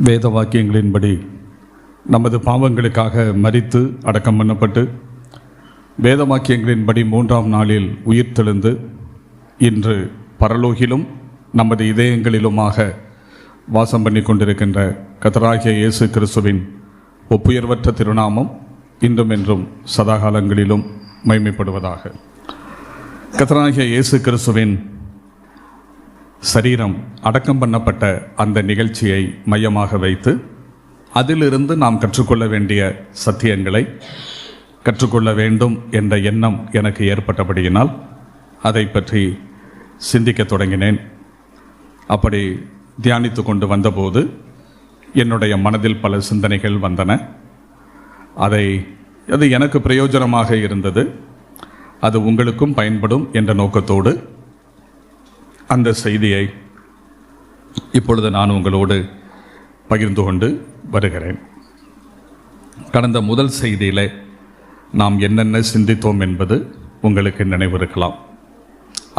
வேத வாக்கியங்களின்படி நமது பாவங்களுக்காக மரித்து அடக்கம் பண்ணப்பட்டு வேத வாக்கியங்களின்படி 3ஆம் நாளில் உயிர்த்தெழுந்து இன்று பரலோகிலும் நமது இதயங்களிலுமாக வாசம் பண்ணி கொண்டிருக்கின்ற கர்த்தராகிய இயேசு கிறிஸ்துவின் ஒப்புயர்வற்ற திருநாமம் இன்றும் என்றும் சதாகாலங்களிலும் மகிமைப்படுவதாக. கர்த்தராகிய இயேசு கிறிஸ்துவின் சரீரம் அடக்கம் பண்ணப்பட்ட அந்த நிகழ்ச்சியை மையமாக வைத்து அதிலிருந்து நாம் கற்றுக்கொள்ள வேண்டிய சத்தியங்களை கற்றுக்கொள்ள வேண்டும் என்ற எண்ணம் எனக்கு ஏற்பட்டபடியினால் அதை பற்றி சிந்திக்க தொடங்கினேன். அப்படி தியானித்து கொண்டு வந்தபோது என்னுடைய மனதில் பல சிந்தனைகள் வந்தன. அது எனக்கு பிரயோஜனமாக இருந்தது, அது உங்களுக்கும் பயன்படும் என்ற நோக்கத்தோடு அந்த செய்தியை இப்பொழுது நான் உங்களோடு பகிர்ந்து கொண்டு வருகிறேன். கடந்த முதல் செய்தியில் நாம் என்னென்ன சிந்தித்தோம் என்பது உங்களுக்கு நினைவிருக்கலாம்.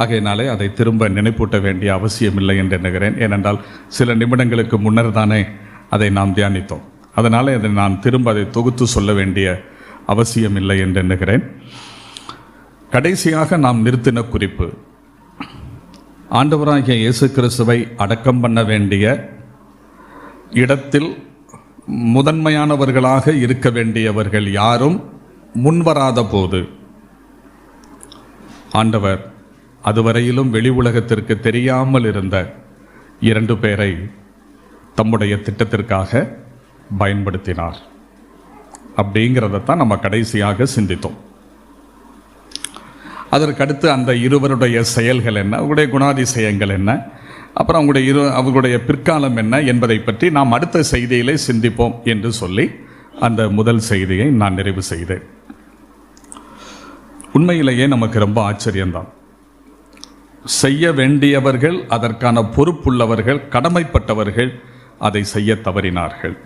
ஆகையினாலே அதை திரும்ப நினைப்பூட்ட வேண்டிய அவசியமில்லை என்று எண்ணுகிறேன். ஏனென்றால் சில நிமிடங்களுக்கு முன்னர் தானே அதை நாம் தியானித்தோம். அதனால் நான் திரும்ப அதை தொகுத்து சொல்ல வேண்டிய அவசியமில்லை என்று எண்ணுகிறேன். கடைசியாக நாம் நிறுத்தின குறிப்பு, ஆண்டவராகிய இயேசு கிறிஸ்துவை அடக்கம் பண்ண வேண்டிய இடத்தில் முதன்மையானவர்களாக இருக்க வேண்டியவர்கள் யாரும் முன்வராத போது ஆண்டவர் அதுவரையிலும் வெளி உலகத்திற்கு தெரியாமல் இருந்த 2 பேரை தம்முடைய திட்டத்திற்காக பயன்படுத்தினார். அப்படிங்கிறதான் நம்ம கடைசியாக சிந்தித்தோம். அதற்கடுத்து அந்த இருவருடைய செயல்கள் என்ன, அவர்களுடைய குணாதிசயங்கள் என்ன, அப்புறம் அவர்களுடைய பிற்காலம் என்ன என்பதை பற்றி நாம் அடுத்த செய்தியிலே சிந்திப்போம் என்று சொல்லி அந்த முதல் செய்தியை நான் நிறைவு செய்தேன். உண்மையிலேயே நமக்கு ரொம்ப ஆச்சரியம்தான். செய்ய வேண்டியவர்கள், அதற்கான பொறுப்புள்ளவர்கள், கடமைப்பட்டவர்கள் அதை செய்ய தவறினார்கள்.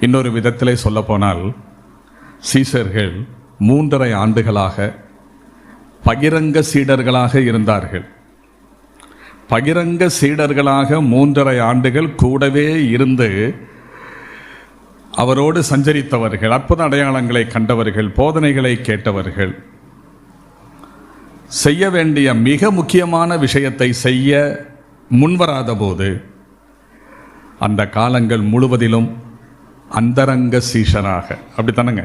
இன்னொரு விதத்திலே சொல்லப்போனால் சீசர்கள் 3.5 ஆண்டுகளாக பகிரங்க சீடர்களாக இருந்தார்கள். பகிரங்க சீடர்களாக 3.5 ஆண்டுகள் கூடவே இருந்து அவரோடு சஞ்சரித்தவர்கள், அற்புத அடையாளங்களை கண்டவர்கள், போதனைகளை கேட்டவர்கள், செய்ய வேண்டிய மிக முக்கியமான விஷயத்தை செய்ய முன்வராத போது அந்த காலங்கள் முழுவதிலும் அந்தரங்க சீஷராக, அப்படித்தானங்க,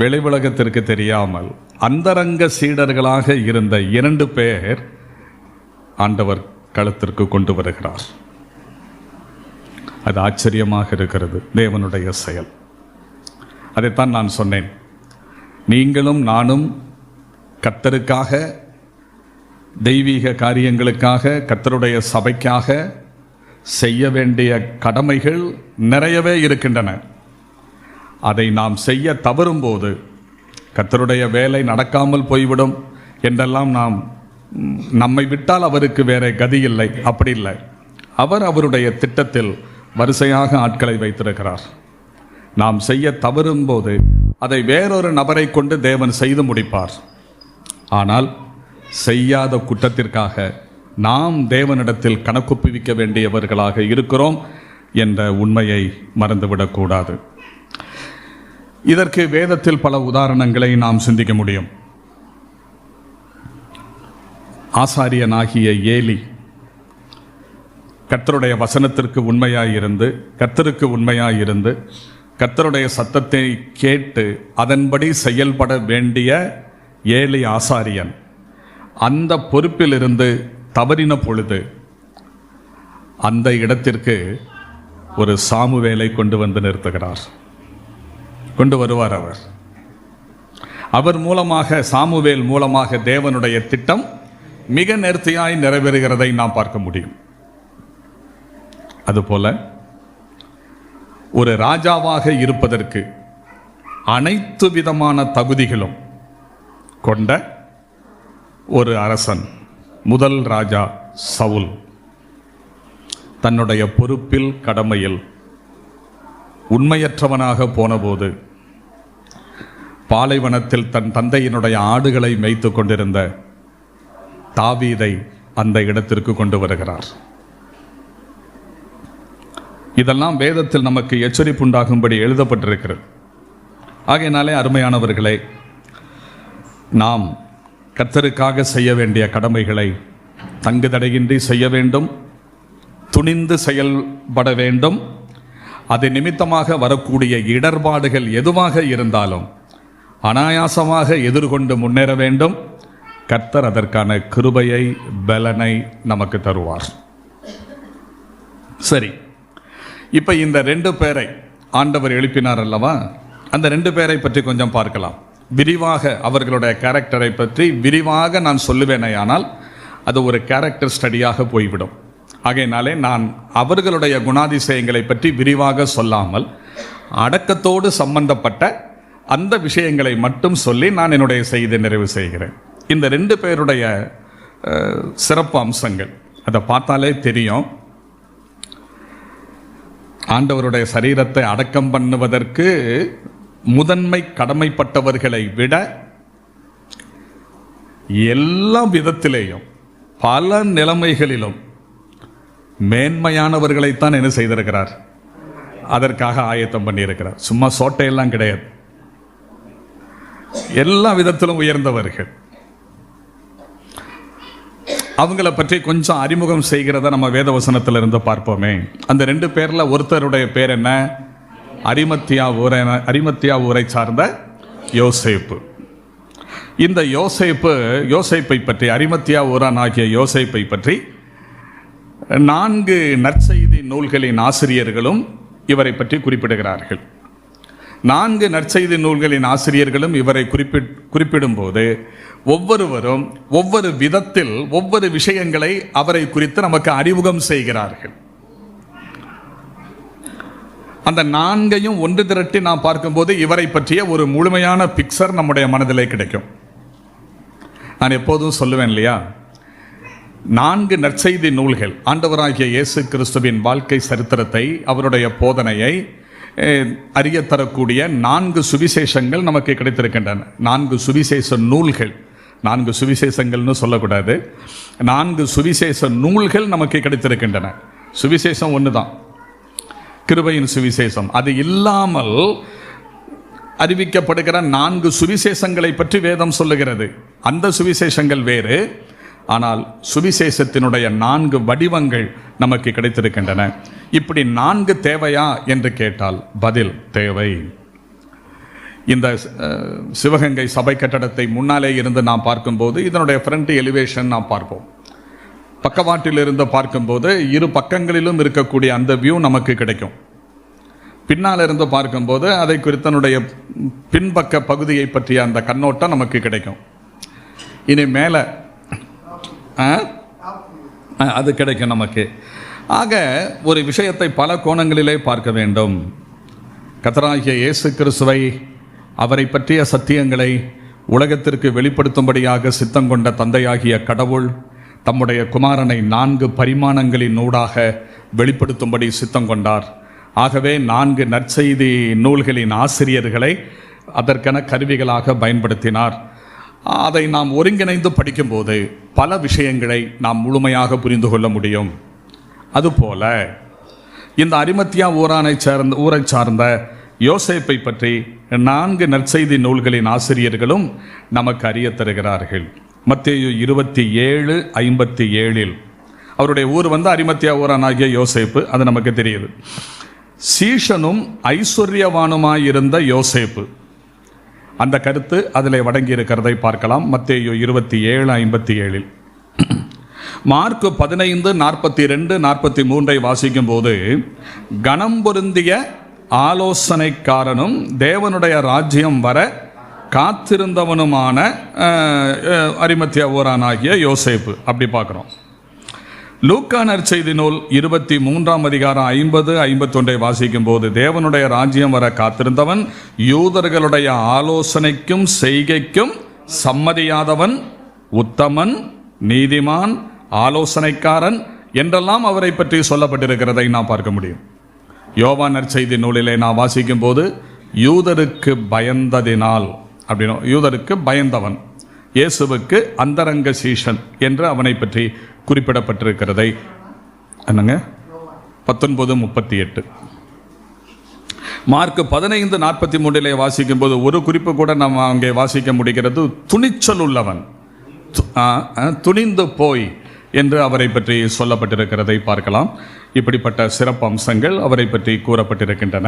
வெளி உலகத்திற்கு தெரியாமல் அந்தரங்க சீடர்களாக இருந்த 2 பேர் ஆண்டவர் களத்திற்கு கொண்டு வருகிறார். அது ஆச்சரியமாக இருக்கிறது, தேவனுடைய செயல். அதைத்தான் நான் சொன்னேன். நீங்களும் நானும் கர்த்தருக்காக, தெய்வீக காரியங்களுக்காக, கர்த்தருடைய சபைக்காக செய்ய வேண்டிய கடமைகள் நிறையவே இருக்கின்றன. அதை நாம் செய்ய தவறும்போது கர்த்தருடைய வேலை நடக்காமல் போய்விடும் என்றெல்லாம் நம்மை விட்டால் அவருக்கு வேற கதி இல்லை. அப்படி இல்லை. அவர் அவருடைய திட்டத்தில் வரிசையாக ஆட்களை வைத்திருக்கிறார். நாம் செய்ய தவறும்போது அதை வேறொரு நபரை கொண்டு தேவன் செய்து முடிப்பார். ஆனால் செய்யாத குற்றத்திற்காக நாம் தேவனிடத்தில் கணக்குப்பிவிக்க வேண்டியவர்களாக இருக்கிறோம் என்ற உண்மையை மறந்துவிடக்கூடாது. இதற்கு வேதத்தில் பல உதாரணங்களை நாம் சிந்திக்க முடியும். ஆசாரியனாகிய ஏலி கர்த்தருடைய வசனத்திற்கு உண்மையாயிருந்து, கர்த்தருக்கு உண்மையாயிருந்து, கர்த்தருடைய சத்தத்தை கேட்டு அதன்படி செயல்பட வேண்டிய ஏலி ஆசாரியன் அந்த பொறுப்பிலிருந்து தவறின பொழுது அந்த இடத்திற்கு ஒரு சாமுவேலை கொண்டு வந்து நிறுத்துகிறார். கொண்டு வருவார். அவர் மூலமாக, சாமுவேல் மூலமாக தேவனுடைய திட்டம் மிக நேர்த்தியாய் நிறைவேறுகிறதை நாம் பார்க்க முடியும். அதுபோல ஒரு ராஜாவாக இருப்பதற்கு அனைத்து விதமான தகுதிகளும் கொண்ட ஒரு அரசன், முதல் ராஜா சவுல், தன்னுடைய பொறுப்பில், கடமையில் உண்மையற்றவனாக போனபோது பாலைவனத்தில் தன் தந்தையினுடைய ஆடுகளை மேய்த்து கொண்டிருந்த தாவீதை அந்த இடத்திற்கு கொண்டு வருகிறார். இதெல்லாம் வேதத்தில் நமக்கு எச்சரிப்புண்டாகும்படி எழுதப்பட்டிருக்கிறது. ஆகையினாலே அருமையானவர்களே, நாம் கர்த்தருக்காக செய்ய வேண்டிய கடமைகளை தங்குதடையின்றி செய்ய வேண்டும், துணிந்து செயல்பட வேண்டும். அது நிமித்தமாக வரக்கூடிய இடர்பாடுகள் எதுவாக இருந்தாலும் அனாயாசமாக எதிர்கொண்டு முன்னேற வேண்டும். கர்த்தர் அதற்கான கிருபையை, பலனை நமக்கு தருவார். சரி, இப்போ இந்த 2 பேரை ஆண்டவர் எழுப்பினார் அல்லவா? அந்த 2 பேரை பற்றி கொஞ்சம் பார்க்கலாம். விரிவாக அவர்களுடைய கேரக்டரை பற்றி விரிவாக நான் சொல்லுவேனேயானால் அது ஒரு கேரக்டர் ஸ்டடியாக போய்விடும். ஆகையினாலே நான் அவர்களுடைய குணாதிசயங்களை பற்றி விரிவாக சொல்லாமல் அடக்கத்தோடு சம்பந்தப்பட்ட அந்த விஷயங்களை மட்டும் சொல்லி நான் என்னுடைய செய்தி நிறைவு செய்கிறேன். இந்த 2 பேருடைய சிறப்பு அம்சங்கள் அதை பார்த்தாலே தெரியும். ஆண்டவருடைய சரீரத்தை அடக்கம் பண்ணுவதற்கு முதன்மை கடமைப்பட்டவர்களை விட எல்லா விதத்திலேயும் பல நிலைமைகளிலும் மேன்மையானவர்களைத்தான் என்ன செய்திருக்கிறார்? அதற்காக ஆயத்தம் பண்ணியிருக்கிறார். சும்மா சோட்டையெல்லாம் கிடையாது, எல்லா விதத்திலும் உயர்ந்தவர்கள். அவங்கள பற்றி கொஞ்சம் அறிமுகம் செய்கிறத நம்ம வேதவசனத்தில் இருந்து பார்ப்போமே. அந்த 2 பேர்ல ஒருத்தருடைய பேர் என்ன? அரிமத்தியா ஊரை சார்ந்த யோசேப்பு. இந்த யோசேப்பை பற்றி, அரிமத்தியா ஊரான் ஆகிய யோசேப்பை பற்றி 4 நற்செய்தி நூல்களின் ஆசிரியர்களும் இவரை பற்றி குறிப்பிடுகிறார்கள். 4 நற்செய்தி நூல்களின் ஆசிரியர்களும் இவரை குறிப்பிடும்போது ஒவ்வொருவரும் ஒவ்வொரு விதத்தில் ஒவ்வொரு விஷயங்களை அவரை குறித்து நமக்கு அறிமுகம் செய்கிறார்கள். அந்த 4ஐயும் ஒன்று திரட்டி நாம் பார்க்கும்போது இவரை பற்றிய ஒரு முழுமையான பிக்சர் நம்முடைய மனதிலே கிடைக்கும். நான் எப்போதும் சொல்லுவேன் இல்லையா, 4 நற்செய்தி நூல்கள் ஆண்டவராகிய இயேசு கிறிஸ்துவின் வாழ்க்கை சரித்திரத்தை, அவருடைய போதனையை அறியத்தரக்கூடிய 4 சுவிசேஷங்கள் நமக்கு கிடைத்திருக்கின்றன. 4 சுவிசேஷ நூல்கள், 4 சுவிசேஷங்கள்னு சொல்லக்கூடாது, 4 சுவிசேஷ நூல்கள் நமக்கு கிடைத்திருக்கின்றன. சுவிசேஷம் ஒன்று தான், கிருபையின் சுவிசேஷம். அது இல்லாமல் அறிவிக்கப்படுகிற 4 சுவிசேஷங்களை பற்றி வேதம் சொல்லுகிறது. அந்த சுவிசேஷங்கள் வேறு, ஆனால் சுவிசேஷத்தினுடைய 4 வடிவங்கள் நமக்கு கிடைத்திருக்கின்றன. இப்படி 4 தேவையா என்று கேட்டால் பதில் தேவை. இந்த சிவகங்கை சபை கட்டடத்தை முன்னாலே இருந்து நாம் பார்க்கும்போது இதனுடைய ஃப்ரண்ட் எலிவேஷன் நாம் பார்ப்போம். பக்கவாட்டில் இருந்து பார்க்கும்போது 2 பக்கங்களிலும் இருக்கக்கூடிய அந்த வியூ நமக்கு கிடைக்கும். பின்னால் இருந்து பார்க்கும்போது அதை குறித்தனுடைய பின்பக்க பகுதியை பற்றிய அந்த கண்ணோட்டம் நமக்கு கிடைக்கும். இனி மேலே அது கிடைக்கும் நமக்கு. ஆக ஒரு விஷயத்தை பல கோணங்களிலே பார்க்க வேண்டும். கர்த்தராகிய இயேசு கிறிஸ்துவை, அவரை பற்றிய சத்தியங்களை உலகத்திற்கு வெளிப்படுத்தும்படியாக சித்தம் கொண்ட தந்தையாகிய கடவுள் தம்முடைய குமாரனை 4 பரிமாணங்களின் ஊடாக வெளிப்படுத்தும்படி சித்தம் கொண்டார். ஆகவே 4 நற்செய்தி நூல்களின் ஆசிரியர்களை அதற்கென கருவிகளாக பயன்படுத்தினார். அதை நாம் ஒருங்கிணைந்து படிக்கும்போது பல விஷயங்களை நாம் முழுமையாக புரிந்து கொள்ள முடியும். அதுபோல இந்த அரிமத்தியா ஊரை சார்ந்த யோசேப்பை பற்றி 4 நற்செய்தி நூல்களின் ஆசிரியர்களும் நமக்கு அறிய தருகிறார்கள். மத்தேயு 27:57 அவருடைய ஊர் அரிமத்தியா ஊரானாகிய யோசேப்பு, அது நமக்கு தெரியுது. சீஷனும் ஐஸ்வர்யவானுமாயிருந்த யோசேப்பு, அந்த கருத்து அதில் வடங்கி இருக்கிறதை பார்க்கலாம். மத்தேயு 27:57. மார்க்கு 15:42-43 வாசிக்கும் போது, கணம் பொருந்திய ஆலோசனைக்காரனும் தேவனுடைய ராஜ்யம் வர காத்திருந்தவனுமான அரிமத்தியா ஊரானாகிய யோசேப்பு அப்படி பார்க்குறோம். லூக்கா நற்செய்தி நூல் 23:50-51 வாசிக்கும் போது, தேவனுடைய ராஜ்யம் வர காத்திருந்தவன், யூதர்களுடைய ஆலோசனைக்கும் செய்கைக்கும் சம்மதியாதவன், உத்தமன், நீதிமான், ஆலோசனைக்காரன் என்றெல்லாம் அவரை பற்றி சொல்லப்பட்டிருக்கிறதை நாம் பார்க்க முடியும். யோவான் நற்செய்தி நூலிலே நாம் வாசிக்கும் போது, யூதருக்கு பயந்ததினால் அப்படின்னு, யூதருக்கு பயந்தவன், இயேசுவுக்கு அந்தரங்க சீஷன் என்று அவனை பற்றி குறிப்பிடப்பட்டிருக்கிறதை என்னங்க 19:38. மார்க் 15:43 வாசிக்கும் போது ஒரு குறிப்பு கூட நம்ம அங்கே வாசிக்க முடிகிறது. துணிச்சல் உள்ளவன், துணிந்து போய் என்று அவரை பற்றி சொல்லப்பட்டிருக்கிறதை பார்க்கலாம். இப்படிப்பட்ட சிறப்பு அம்சங்கள் அவரை பற்றி கூறப்பட்டிருக்கின்றன.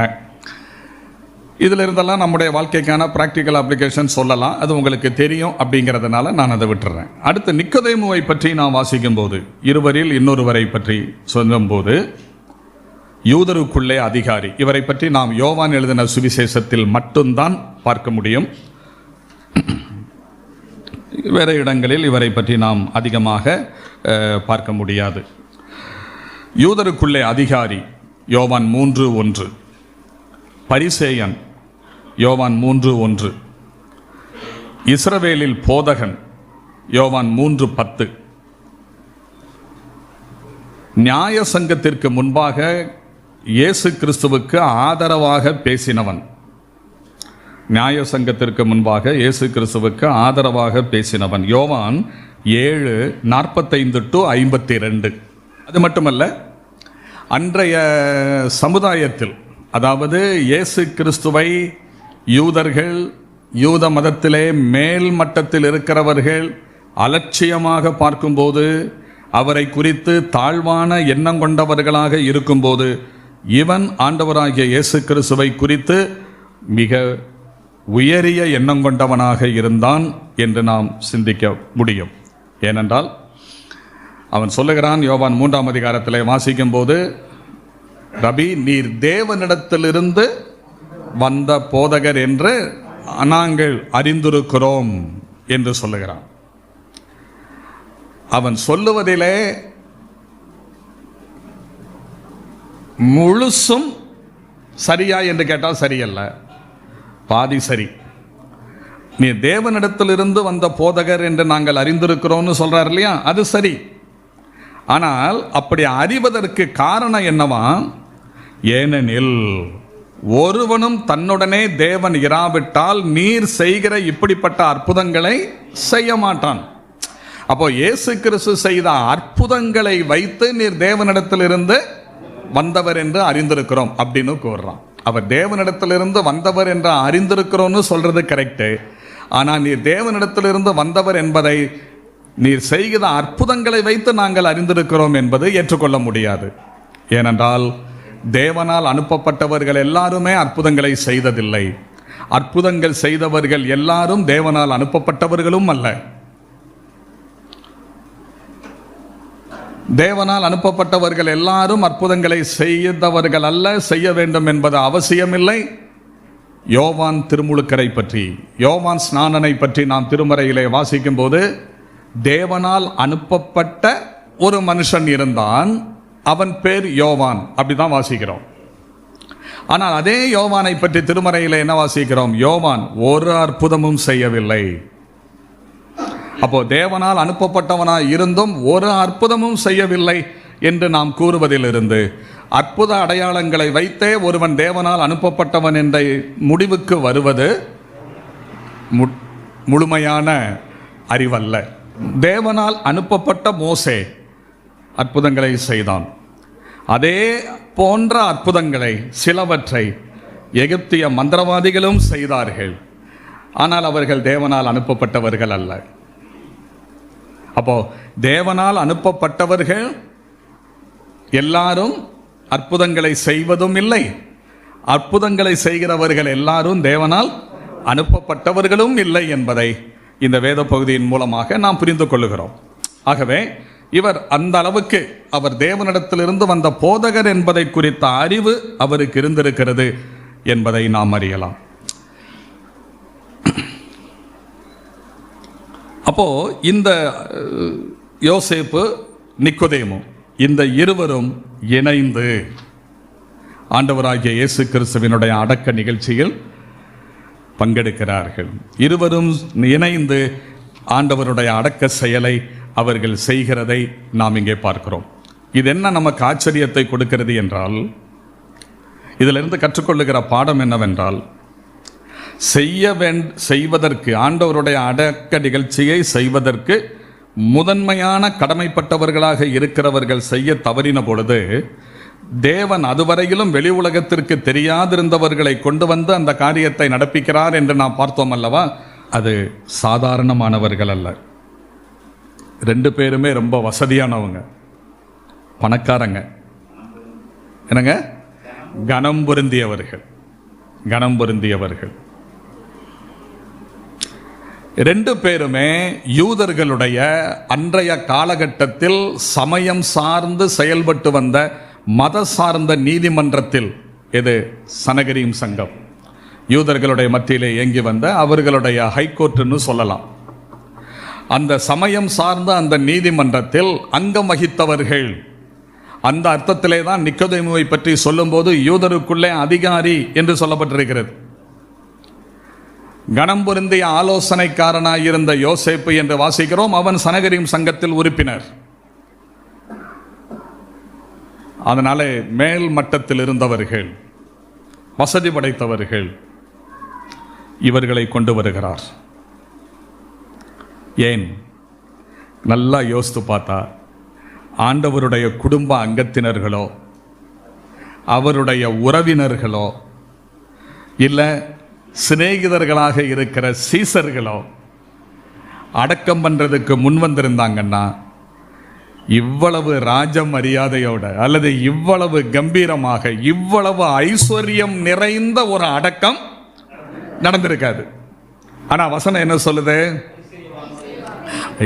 இதில் இருந்தெல்லாம் நம்முடைய வாழ்க்கைக்கான ப்ராக்டிக்கல் அப்ளிகேஷன் சொல்லலாம். அது உங்களுக்கு தெரியும் அப்படிங்கிறதுனால நான் அதை விட்டுறேன். அடுத்து நிக்கோதேமுவை பற்றி நான் வாசிக்கும்போது, இருவரில் இன்னொருவரை பற்றி சொல்லும்போது, யூதருக்குள்ளே அதிகாரி, இவரை பற்றி நாம் யோவான் எழுதின சுவிசேஷத்தில் மட்டும்தான் பார்க்க முடியும். வேறு இடங்களில் இவரை பற்றி நாம் அதிகமாக பார்க்க முடியாது. யூதருக்குள்ளே அதிகாரி யோவான் 3:1, பரிசேயன் யோவான் 3:1, இஸ்ரவேலில் போதகன் யோவான் 3:10, நியாய சங்கத்திற்கு முன்பாக இயேசு கிறிஸ்துவுக்கு ஆதரவாக பேசினவன், நியாய சங்கத்திற்கு முன்பாக இயேசு கிறிஸ்துவுக்கு ஆதரவாக பேசினவன் யோவான் 7:45-52. அது மட்டுமல்ல, அன்றைய சமுதாயத்தில், அதாவது இயேசு கிறிஸ்துவை யூதர்கள், யூத மதத்திலே மேல் மட்டத்தில் இருக்கிறவர்கள் அலட்சியமாக பார்க்கும்போது, அவரை குறித்து தாழ்வான எண்ணம் கொண்டவர்களாக இருக்கும்போது, இவன் ஆண்டவராகிய இயேசு கிறிஸ்துவை குறித்து மிக உயரிய எண்ணம் கொண்டவனாக இருந்தான் என்று நாம் சிந்திக்க முடியும். ஏனென்றால் அவன் சொல்லுகிறான், யோவான் 3 வாசிக்கும் போது, ரபி, நீர் தேவனிடத்திலிருந்து வந்த போதகர் என்று நாங்கள் அறிந்திருக்கிறோம் என்று சொல்லுகிறான். அவன் சொல்லுவதிலே முழுசும் சரியா என்று கேட்டால் சரியல்ல, பாதி சரி. நீ தேவனிடத்திலிருந்து வந்த போதகர் என்று நாங்கள் அறிந்திருக்கிறோம்னு சொல்றார் இல்லையா, அது சரி. ஆனால் அப்படி அறிவதற்கு காரணம் என்னவா? ஏனெனில் ஒருவனும் தன்னுடனே தேவன் இராவிட்டால் நீர் செய்கிற இப்படிப்பட்ட அற்புதங்களை செய்ய மாட்டான். அப்போ இயேசு கிறிஸ்து செய்த அற்புதங்களை வைத்து நீர் தேவனிடத்திலிருந்து வந்தவர் என்று அறிந்திருக்கிறோம் அப்படின்னு கூறுறான். அவர் தேவனிடத்திலிருந்து வந்தவர் என்று அறிந்திருக்கிறோம்னு சொல்றது கரெக்டு. ஆனால் நீர் தேவனிடத்திலிருந்து வந்தவர் என்பதை நீர் செய்கிற அற்புதங்களை வைத்து நாங்கள் அறிந்திருக்கிறோம் என்பது ஏற்றுக்கொள்ள முடியாது. ஏனென்றால் தேவனால் அனுப்பப்பட்டவர்கள் எல்லாருமே அற்புதங்களை செய்ததில்லை. அற்புதங்கள் செய்தவர்கள் எல்லாரும் தேவனால் அனுப்பப்பட்டவர்களும் அல்ல. தேவனால் அனுப்பப்பட்டவர்கள் எல்லாரும் அற்புதங்களை செய்தவர்கள் அல்ல, செய்ய வேண்டும் என்பது அவசியமில்லை. யோவான் திருமுழுக்கரை பற்றி, யோவான் ஸ்நானனை பற்றி நாம் திருமறையிலே வாசிக்கும் போது, தேவனால் அனுப்பப்பட்ட ஒரு மனுஷன் இருந்தான், அவன் பேர் யோவான், அப்படிதான் வாசிக்கிறோம். ஆனால் அதே யோவானை பற்றி திருமறையில் என்ன வாசிக்கிறோம்? யோவான் ஒரு அற்புதமும் செய்யவில்லை. அப்போ தேவனால் அனுப்பப்பட்டவனாய் இருந்தும் ஒரு அற்புதமும் செய்யவில்லை என்று நாம் கூறுவதிலிருந்து, அற்புத அடையாளங்களை வைத்தே ஒருவன் தேவனால் அனுப்பப்பட்டவன் என்ற முடிவுக்கு வருவது முழுமையான அறிவல்ல. தேவனால் அனுப்பப்பட்ட மோசே அற்புதங்களை செய்தான். அதே போன்ற அற்புதங்களை சிலவற்றை எகிப்திய மந்திரவாதிகளும் செய்தார்கள். ஆனால் அவர்கள் தேவனால் அனுப்பப்பட்டவர்கள் அல்ல. அப்போ தேவனால் அனுப்பப்பட்டவர்கள் எல்லாரும் அற்புதங்களை செய்வதும் இல்லை, அற்புதங்களை செய்கிறவர்கள் எல்லாரும் தேவனால் அனுப்பப்பட்டவர்களும் இல்லை என்பதை இந்த வேத பகுதியின் மூலமாக நாம் புரிந்து கொள்ளுகிறோம். ஆகவே இவர் அந்த அளவுக்கு அவர் தேவனிடத்திலிருந்து வந்த போதகர் என்பதை குறித்த அறிவு அவருக்கு இருந்திருக்கிறது என்பதை நாம் அறியலாம். அப்போ இந்த யோசேப்பு, நிக்கோதேமு, இந்த இருவரும் இணைந்து ஆண்டவராகிய இயேசு கிறிஸ்துவினுடைய அடக்க நிகழ்ச்சியில் பங்கெடுக்கிறார்கள். இருவரும் இணைந்து ஆண்டவருடைய அடக்க செயலை அவர்கள் செய்கிறதை நாம் இங்கே பார்க்கிறோம். இது என்ன நமக்கு ஆச்சரியத்தை கொடுக்கிறது என்றால், இதிலிருந்து கற்றுக்கொள்ளுகிற பாடம் என்னவென்றால், செய்வதற்கு, ஆண்டவருடைய அடக்க நிகழ்ச்சியை செய்வதற்கு முதன்மையான கடமைப்பட்டவர்களாக இருக்கிறவர்கள் செய்ய தவறின பொழுது, தேவன் அதுவரையிலும் வெளி உலகத்திற்கு தெரியாதிருந்தவர்களை கொண்டு வந்து அந்த காரியத்தை நடப்பிக்கிறார் என்று நாம் பார்த்தோம் அல்லவா? அது சாதாரணமானவர்கள் அல்ல. 2 பேருமே ரொம்ப வசதியானவங்க, பணக்காரங்க. என்னங்க? கனம் பொருந்தியவர்கள். 2 பேருமே யூதர்களுடைய அன்றைய காலகட்டத்தில் சமயம் சார்ந்து செயல்பட்டு வந்த மத சார்ந்த நீதிமன்றத்தில், இது சனகரீம் சங்கம், யூதர்களுடைய மத்தியிலே இயங்கி வந்த அவர்களுடைய ஹைகோர்ட்னு சொல்லலாம். அந்த சமயம் சார்ந்த அந்த நீதிமன்றத்தில் அங்கம் வகித்தவர்கள். அந்த அர்த்தத்திலே தான் நிக்கோதேமுவை பற்றி சொல்லும்போது யூதருக்குள்ளே அதிகாரி என்று சொல்லப்பட்டிருக்கிறது. கனம் பொருந்திய ஆலோசனைக்காரனாயிருந்த யோசேப்பு என்று வாசிக்கிறோம். அவன் சனகரீம் சங்கத்தில் உறுப்பினர். அதனாலே மேல் மட்டத்தில் இருந்தவர்கள், வசதி படைத்தவர்கள் இவர்களை கொண்டு வருகிறார். ஏன்? நல்லா யோசித்து பார்த்தா ஆண்டவருடைய குடும்ப அங்கத்தினர்களோ அவருடைய உறவினர்களோ இல்லை சிநேகிதர்களாக இருக்கிற சீசர்களோ அடக்கம் பண்ணுறதுக்கு முன் வந்திருந்தாங்கன்னா இவ்வளவு ராஜ மரியாதையோட அல்லது இவ்வளவு கம்பீரமாக இவ்வளவு ஐஸ்வர்யம் நிறைந்த ஒரு அடக்கம் நடந்திருக்காது. ஆனால் வசனம் என்ன சொல்லுது?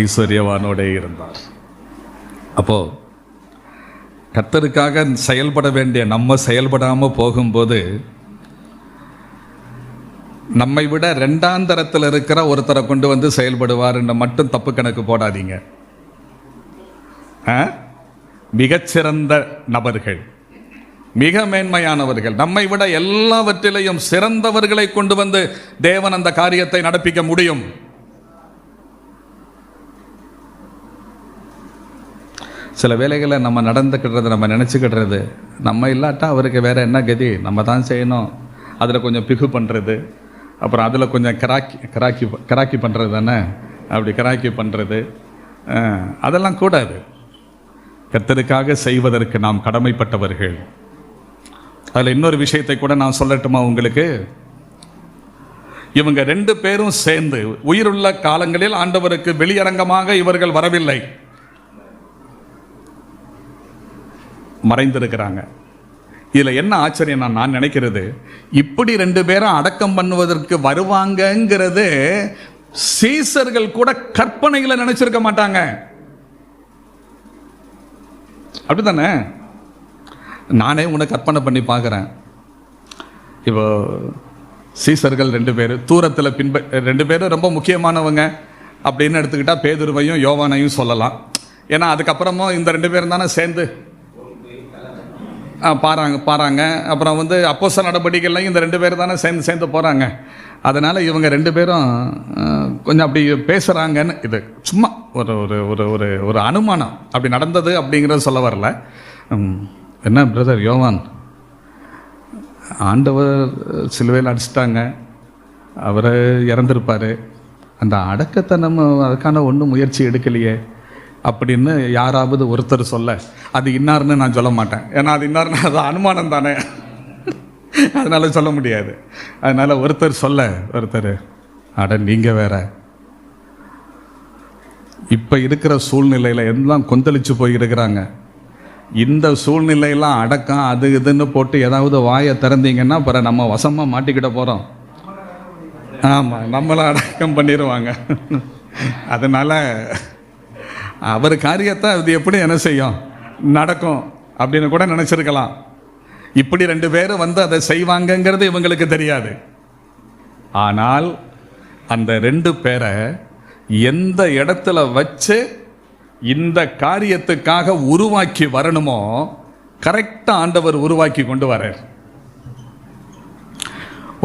ஐஸ்வர்யவானோட இருந்தார். அப்போ கர்த்தருக்காக செயல்பட வேண்டிய நம்ம செயல்படாமல் போகும்போது நம்மை விட 2ஆம் தரத்தில் இருக்கிற ஒருத்தரை கொண்டு வந்து செயல்படுவார் என்று மட்டும் தப்பு கணக்கு போடாதீங்க. மிகச்சிறந்த நபர்கள், மிக மேன்மையானவர்கள், நம்மை விட எல்லாவற்றிலையும் சிறந்தவர்களை கொண்டு வந்து தேவன் அந்த காரியத்தை நடப்பிக்க முடியும். சில வேளைகளை நம்ம நடந்துக்கிடுறது, நம்ம நினச்சிக்கிடுறது, நம்ம இல்லாட்டா அவருக்கு வேற என்ன கதி, நம்ம தான் செய்யணும். அதில் கொஞ்சம் பிகு பண்ணுறது, அப்புறம் அதில் கொஞ்சம் கராக்கி பண்ணுறது தானே, அப்படி கராக்கி பண்ணுறது, அதெல்லாம் கூடாது. கர்த்தருக்காக செய்வதற்கு நாம் கடமைப்பட்டவர்கள். அதில் இன்னொரு விஷயத்தை கூட நான் சொல்லட்டுமா உங்களுக்கு? இவங்க 2 பேரும் சேர்ந்து உயிருள்ள காலங்களில் ஆண்டவருக்கு வெளியரங்கமாக இவர்கள் வரவில்லை, மறைந்திருக்கிறாங்க. இதில் என்ன ஆச்சரியம் நான் நினைக்கிறது, இப்படி 2 பேரும் அடக்கம் பண்ணுவதற்கு வருவாங்கங்கிறது சீசர்கள் கூட கற்பனைகளை நினைச்சிருக்க மாட்டாங்க. அப்படித்தானே? நானே உன்னை கற்பனை பண்ணி பார்க்குறேன். இப்போ சீசர்கள் 2 பேர் தூரத்தில் 2 பேரும் ரொம்ப முக்கியமானவங்க அப்படின்னு எடுத்துக்கிட்டா பேதுருவையும் யோவானையும் சொல்லலாம். ஏன்னா அதுக்கப்புறமும் இந்த 2 பேரும் தானே சேர்ந்து பாராங்க. அப்புறம் வந்து அப்போஸ்தலர் நடவடிக்கைகள்லையும் இந்த 2 பேர் தானே சேர்ந்து போகிறாங்க. அதனால் இவங்க 2 பேரும் கொஞ்சம் அப்படி பேசுகிறாங்கன்னு, இது சும்மா ஒரு ஒரு ஒரு ஒரு அனுமானம், அப்படி நடந்தது அப்படிங்கிறத சொல்ல வரல. என்ன பிரதர் யோவான், ஆண்டவர் சிலுவையில் அடிச்சிட்டாங்க, அவரை இறந்துருப்பார், அந்த அடக்கத்தை நம்ம அதுக்கான ஒன்றும் முயற்சி எடுக்கலையே அப்படின்னு யாராவது ஒருத்தர் சொல்ல, அது இன்னார்னு நான் சொல்ல மாட்டேன். ஏன்னா அது இன்னார்னு அது அனுமானம் தானே, அதனால சொல்ல முடியாது. அதனால ஒருத்தர் அட நீங்கள் வேற, இப்போ இருக்கிற சூழ்நிலையில் எல்லாம் கொந்தளிச்சு போயிருக்கிறாங்க. இந்த சூழ்நிலையெல்லாம் அடக்கம் அது இதுன்னு போட்டு ஏதாவது வாயை திறந்தீங்கன்னா அப்புறம் நம்ம வசமாக மாட்டிக்கிட்ட போகிறோம். ஆமாம், நம்மளை அடக்கம் பண்ணிடுவாங்க. அதனால் அவர் காரியத்தை அது எப்படி என்ன செய்யும், நடக்கும் அப்படின்னு கூட நினச்சிருக்கலாம். இப்படி 2 பேரும் வந்து அதை செய்வாங்கங்கிறது இவங்களுக்கு தெரியாது. ஆனால் அந்த 2 பேரை எந்த இடத்துல வச்சு இந்த காரியத்துக்காக உருவாக்கி வரணுமோ கரெக்டாக ஆண்டவர் உருவாக்கி கொண்டு வரார்.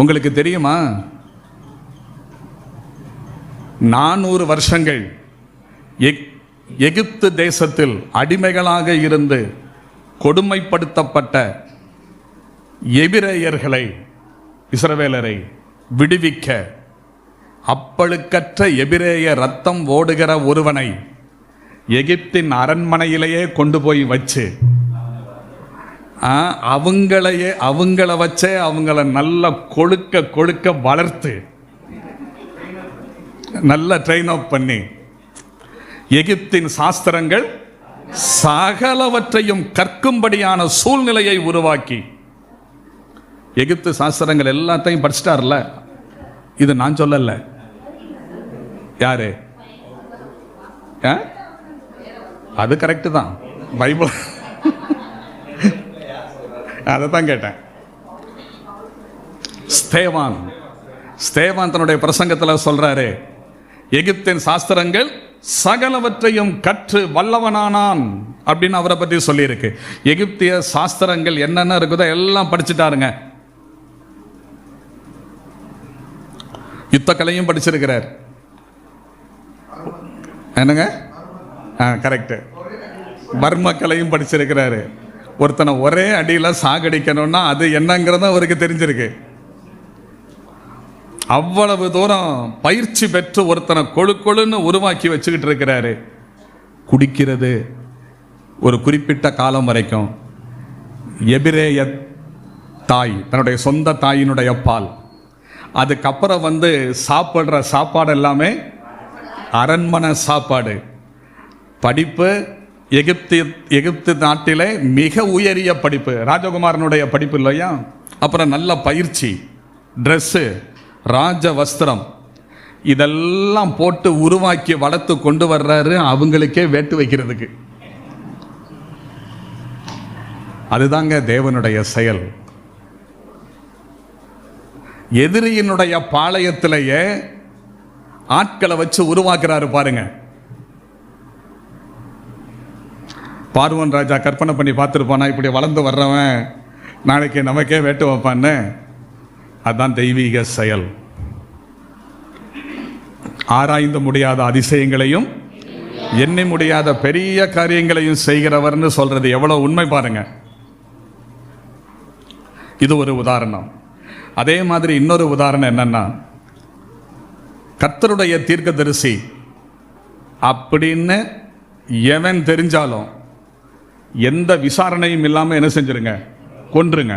உங்களுக்கு தெரியுமா, 400 வருஷங்கள் எகிப்து தேசத்தில் அடிமைகளாக இருந்து கொடுமைப்படுத்தப்பட்ட எபிரேயர்களை, இஸ்ரவேலரை விடுவிக்க அப்பழுக்கற்ற எபிரேய ரத்தம் ஓடுகிற ஒருவனை எகிப்தின் அரண்மனையிலேயே கொண்டு போய் வச்சு அவங்கள வச்சே அவங்கள நல்லா கொழுக்க வளர்த்து நல்ல ட்ரெயின் அப் பண்ணி எகிப்தின் சாஸ்திரங்கள் சகலவற்றையும் கற்கும்படியான சூழ்நிலையை உருவாக்கி, எகிப்து சாஸ்திரங்கள் எல்லாத்தையும் படிச்சிட்டார்ல. இது நான் சொல்லல, யாரு? அது கரெக்டு தான், பைபிள். அதை தான் கேட்டேன். ஸ்தேவான் தன்னுடைய பிரசங்கத்தில் சொல்றாரு, எகிப்தின் சாஸ்திரங்கள் சகலவற்றையும் கற்று வல்லவனானான் அப்படின்னு அவரை பற்றி சொல்லியிருக்கு. எகிப்திய சாஸ்திரங்கள் என்னென்ன இருக்குதோ எல்லாம் படிச்சுட்டாருங்க. யுத்த கலையும் படிச்சிருக்கிறார். என்னங்க? கரெக்ட். பர்ம கலையும் படிச்சிருக்கிறாரு. ஒருத்தனை ஒரே அடியில் சாகடிக்கணும்னா அது என்னங்கிறது அவருக்கு தெரிஞ்சிருக்கு. அவ்வளவு தூரம் பயிற்சி பெற்று ஒருத்தனை கொழுன்னு உருவாக்கி வச்சுக்கிட்டு இருக்கிறாரு. குடிக்கிறது ஒரு குறிப்பிட்ட காலம் வரைக்கும் எபிரேய தாய், தன்னுடைய சொந்த தாயினுடைய பால். அதுக்கப்புறம் சாப்பிட்ற சாப்பாடு எல்லாமே அரண்மனை சாப்பாடு. படிப்பு எகிப்து நாட்டிலே மிக உயரிய படிப்பு, ராஜகுமாரனுடைய படிப்பு இல்லையா. அப்புறம் நல்ல பயிற்சி, ட்ரெஸ்ஸு, ராஜ வஸ்திரம், இதெல்லாம் போட்டு உருவாக்கி வளர்த்து கொண்டு வர்றாரு அவங்களுக்கே வேட்டு வைக்கிறதுக்கு. அதுதாங்க தேவனுடைய செயல். எதிரியினுடைய பாளையத்திலேயே ஆட்களை வச்சு உருவாக்குறாரு பாருங்க. பார்வன் ராஜா கற்பனை பண்ணி பார்த்துருப்பானா, இப்படி வளர்ந்து வர்றவன் நாளைக்கு நமக்கே வேட்டு வைப்பான்னு. அதுதான் தெய்வீக செயல். ஆராய்ந்து முடியாத அதிசயங்களையும் எண்ணி முடியாத பெரிய காரியங்களையும் செய்கிறவர்னு சொல்றது எவ்வளவு உண்மை பாருங்க. இது ஒரு உதாரணம். அதே மாதிரி இன்னொரு உதாரணம் என்னன்னா, கர்த்தருடைய தீர்க்கதரிசி அப்படின்னு எவன் தெரிஞ்சாலும் எந்த விசாரணையும் இல்லாம என்ன செஞ்சிருங்க, கொன்றுங்க.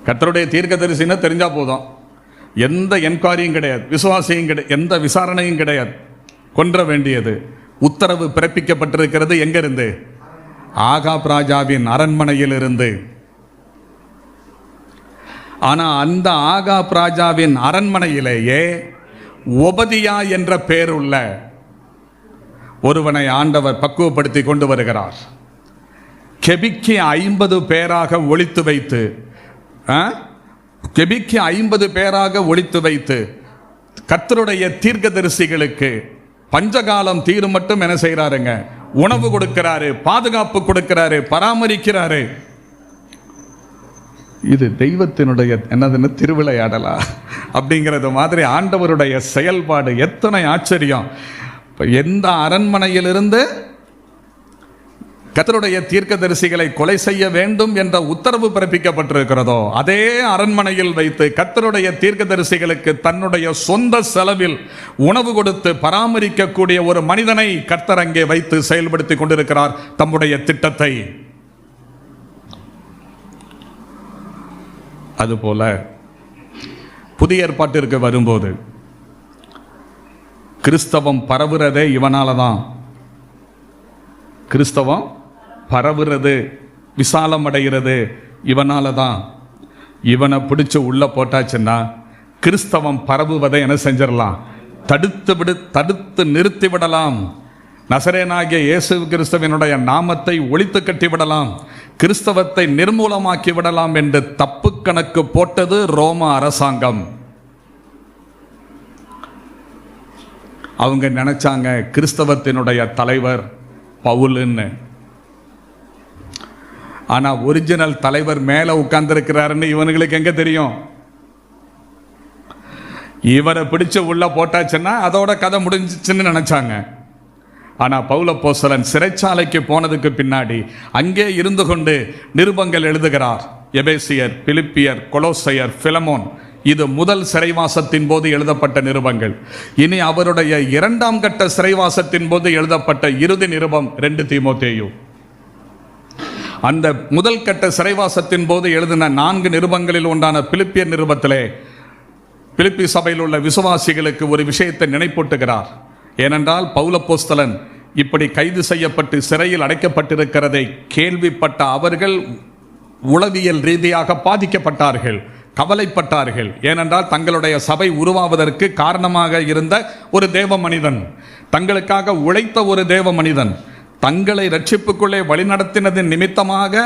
கர்த்தருடைய தீர்க்கதரிசின்னு தெரிஞ்சா போதும், எந்த என்கொயரியும் கிடையாது, விசுவாசியும் கிடையாது, எந்த விசாரணையும் கிடையாது, கொன்ற வேண்டியது. உத்தரவு பிறப்பிக்கப்பட்டிருக்கிறது எங்கிருந்து? ஆகாப் ராஜாவின் அரண்மனையில் இருந்து. ஆனா அந்த ஆகாப் ராஜாவின் அரண்மனையிலேயே ஒபதியா என்ற பெயர் உள்ள ஒருவனை ஆண்டவர் பக்குவப்படுத்தி கொண்டு வருகிறார். கெபிக்கு 50 பேராக ஒளித்து வைத்து, கெபிக்கு 50 பேராக ஒளித்து வைத்து கர்த்தருடைய தீர்க்கதரிசிகளுக்கு பஞ்சகாலம் தீரும் மட்டும் என்ன செய்யறாருங்க, உணவு கொடுக்கிறாரு, பாதுகாப்பு கொடுக்கிறாரு, பராமரிக்கிறாரு. இது தெய்வத்தினுடைய என்னதுன்னு திருவிளையாடலா அப்படிங்கிறது மாதிரி ஆண்டவருடைய செயல்பாடு எத்தனை ஆச்சரியம். எந்த அரண்மனையிலிருந்து கர்த்தருடைய தீர்க்கதரிசிகளை கொலை செய்ய வேண்டும் என்ற உத்தரவு பிறப்பிக்கப்பட்டிருக்கிறதோ அதே அரண்மனையில் வைத்து கர்த்தருடைய தீர்க்கதரிசிகளுக்கு தன்னுடைய சொந்த செலவில் உணவு கொடுத்து பராமரிக்கக்கூடிய ஒரு மனிதனை கர்த்தர் அங்கே வைத்து செயல்படுத்தி கொண்டிருக்கிறார் தம்முடைய திட்டத்தை. அதுபோல புதிய ஏற்பாட்டிற்கு வரும்போது கிறிஸ்தவம் பரவுறதே இவனால தான். கிறிஸ்தவம் பரவுறது, விசாலம் அடைகிறது இவனால தான். இவனை பிடிச்சு உள்ள போட்டாச்சுன்னா கிறிஸ்தவம் பரவுவதை என்ன செஞ்சிடலாம், தடுத்து நிறுத்தி விடலாம். நசரேனாகிய இயேசு கிறிஸ்துவினுடைய நாமத்தை ஒழித்து கட்டிவிடலாம், கிறிஸ்தவத்தை நிர்மூலமாக்கி விடலாம் என்று தப்பு கணக்கு போட்டது ரோம அரசாங்கம். அவங்க நினைச்சாங்க கிறிஸ்தவத்தினுடைய தலைவர் பவுலுன்னு. ஆனா ஒரிஜினல் தலைவர் மேல உட்கார்ந்திருக்கிறாருன்னு இவனுங்களுக்கு எங்க தெரியும்? இவரை பிடிச்சு உள்ள போட்டாச்சுன்னா அதோட கதை முடிஞ்சிச்சுன்னு நினைச்சாங்க. ஆனா பவுல் அப்போஸ்தலன் சிறைச்சாலைக்கு போனதுக்கு பின்னாடி அங்கே இருந்து கொண்டு நிருபங்கள் எழுதுகிறார். எபேசியர், பிலிப்பியர், கொலோசையர், பிலமோன், இது முதல் சிறைவாசத்தின் போது எழுதப்பட்ட நிருபங்கள். இனி அவருடைய 2ஆம் கட்ட சிறைவாசத்தின் போது எழுதப்பட்ட இறுதி நிருபம் 2 தீமோத்தேயு. அந்த முதல் கட்ட சிறைவாசத்தின் போது எழுதின 4 நிருபங்களில் ஒன்றான பிலிப்பியர் நிருபத்திலே பிலிப்பி சபையில் உள்ள விசுவாசிகளுக்கு ஒரு விஷயத்தை நினைப்பூட்டுகிறார். ஏனென்றால் பவுலப்போஸ்தலன் இப்படி கைது செய்யப்பட்டு சிறையில் அடைக்கப்பட்டிருக்கிறதை கேள்விப்பட்ட அவர்கள் உளவியல் ரீதியாக பாதிக்கப்பட்டார்கள், கவலைப்பட்டார்கள். ஏனென்றால் தங்களுடைய சபை உருவாவதற்கு காரணமாக இருந்த ஒரு தேவ மனிதன், தங்களுக்காக உழைத்த ஒரு தேவ மனிதன், தங்களை ரட்சிப்புக்குள்ளே வழிநடத்தினதின் நிமித்தமாக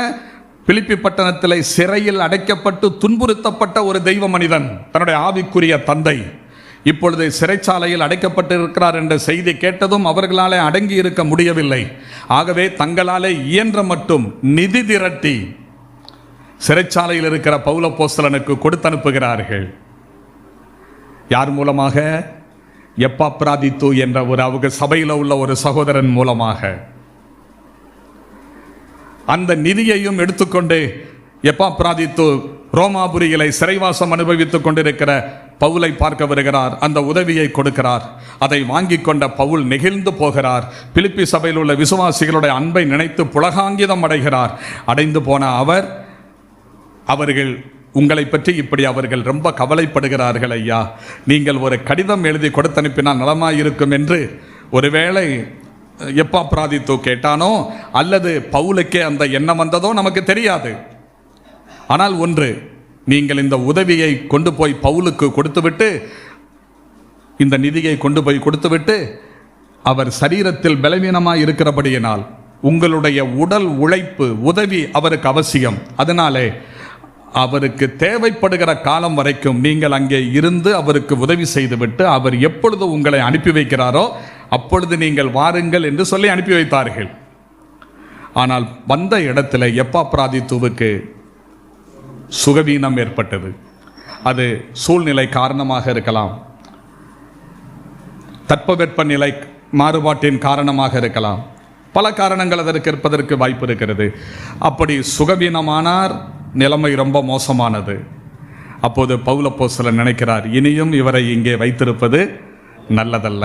பிலிப்பி பட்டணத்திலே சிறையில் அடைக்கப்பட்டு துன்புறுத்தப்பட்ட ஒரு தெய்வ மனிதன், தன்னுடைய ஆவிக்குரிய தந்தை, இப்பொழுது சிறைச்சாலையில் அடைக்கப்பட்டிருக்கிறார் என்ற செய்தி கேட்டதும் அவர்களாலே அடங்கி இருக்க முடியவில்லை. ஆகவே தங்களாலே இயன்ற மட்டும் நிதி திரட்டி சிறைச்சாலையில் இருக்கிற பவுலப்போஸ்தலனுக்கு கொடுத்து அனுப்புகிறார்கள். யார் மூலமாக? எப்பாப்ராதித்து என்ற அவங்க சபையில் உள்ள ஒரு சகோதரன் மூலமாக. அந்த நிதியையும் எடுத்துக்கொண்டு எப்பாப்ராதித்து ரோமாபுரியிலே சிறைவாசம் அனுபவித்துக் கொண்டிருக்கிற பவுலை பார்க்க வருகிறார். அந்த உதவியை கொடுக்கிறார். அதை வாங்கி கொண்ட பவுல் நெகிழ்ந்து போகிறார். பிலிப்பி சபையில் உள்ள விசுவாசிகளுடைய அன்பை நினைத்து புலகாங்கிதம் அடைகிறார். அடைந்து போன அவர்கள் உங்களை பற்றி இப்படி அவர்கள் ரொம்ப கவலைப்படுகிறார்கள் ஐயா, நீங்கள் ஒரு கடிதம் எழுதி கொடுத்து அனுப்பினால் நலமாயிருக்கும் என்று ஒருவேளை எப்பாப்ராதித்து கேட்டானோ அல்லது பவுலுக்கே அந்த எண்ணம் வந்ததோ நமக்கு தெரியாது. ஆனால் ஒன்று, நீங்கள் இந்த உதவியை கொண்டு போய் பவுலுக்கு கொடுத்துவிட்டு, இந்த நிதியை கொண்டு போய் கொடுத்துவிட்டு, அவர் சரீரத்தில் பலவீனமாய் இருக்கிறபடியினால் உங்களுடைய உடல் உழைப்பு உதவி அவருக்கு அவசியம். அதனாலே அவருக்கு தேவைப்படுகிற காலம் வரைக்கும் நீங்கள் அங்கே இருந்து அவருக்கு உதவி செய்துவிட்டு அவர் எப்பொழுது உங்களை அனுப்பி வைக்கிறாரோ அப்பொழுது நீங்கள் வாருங்கள் என்று சொல்லி அனுப்பி வைத்தார்கள். ஆனால் வந்த இடத்துல எப்பாப்ராதித்துவுக்கு சுகவீனம் ஏற்பட்டது. அது சூழ்நிலை காரணமாக இருக்கலாம், தட்பவெப்ப நிலை மாறுபாட்டின் காரணமாக இருக்கலாம், பல காரணங்கள் அதற்கு இருப்பதற்கு வாய்ப்பு இருக்கிறது. அப்படி சுகவீனமானார், நிலைமை ரொம்ப மோசமானது. அப்போது பவுலப்போஸ்தலன் நினைக்கிறார், இனியும் இவரை இங்கே வைத்திருப்பது நல்லதல்ல,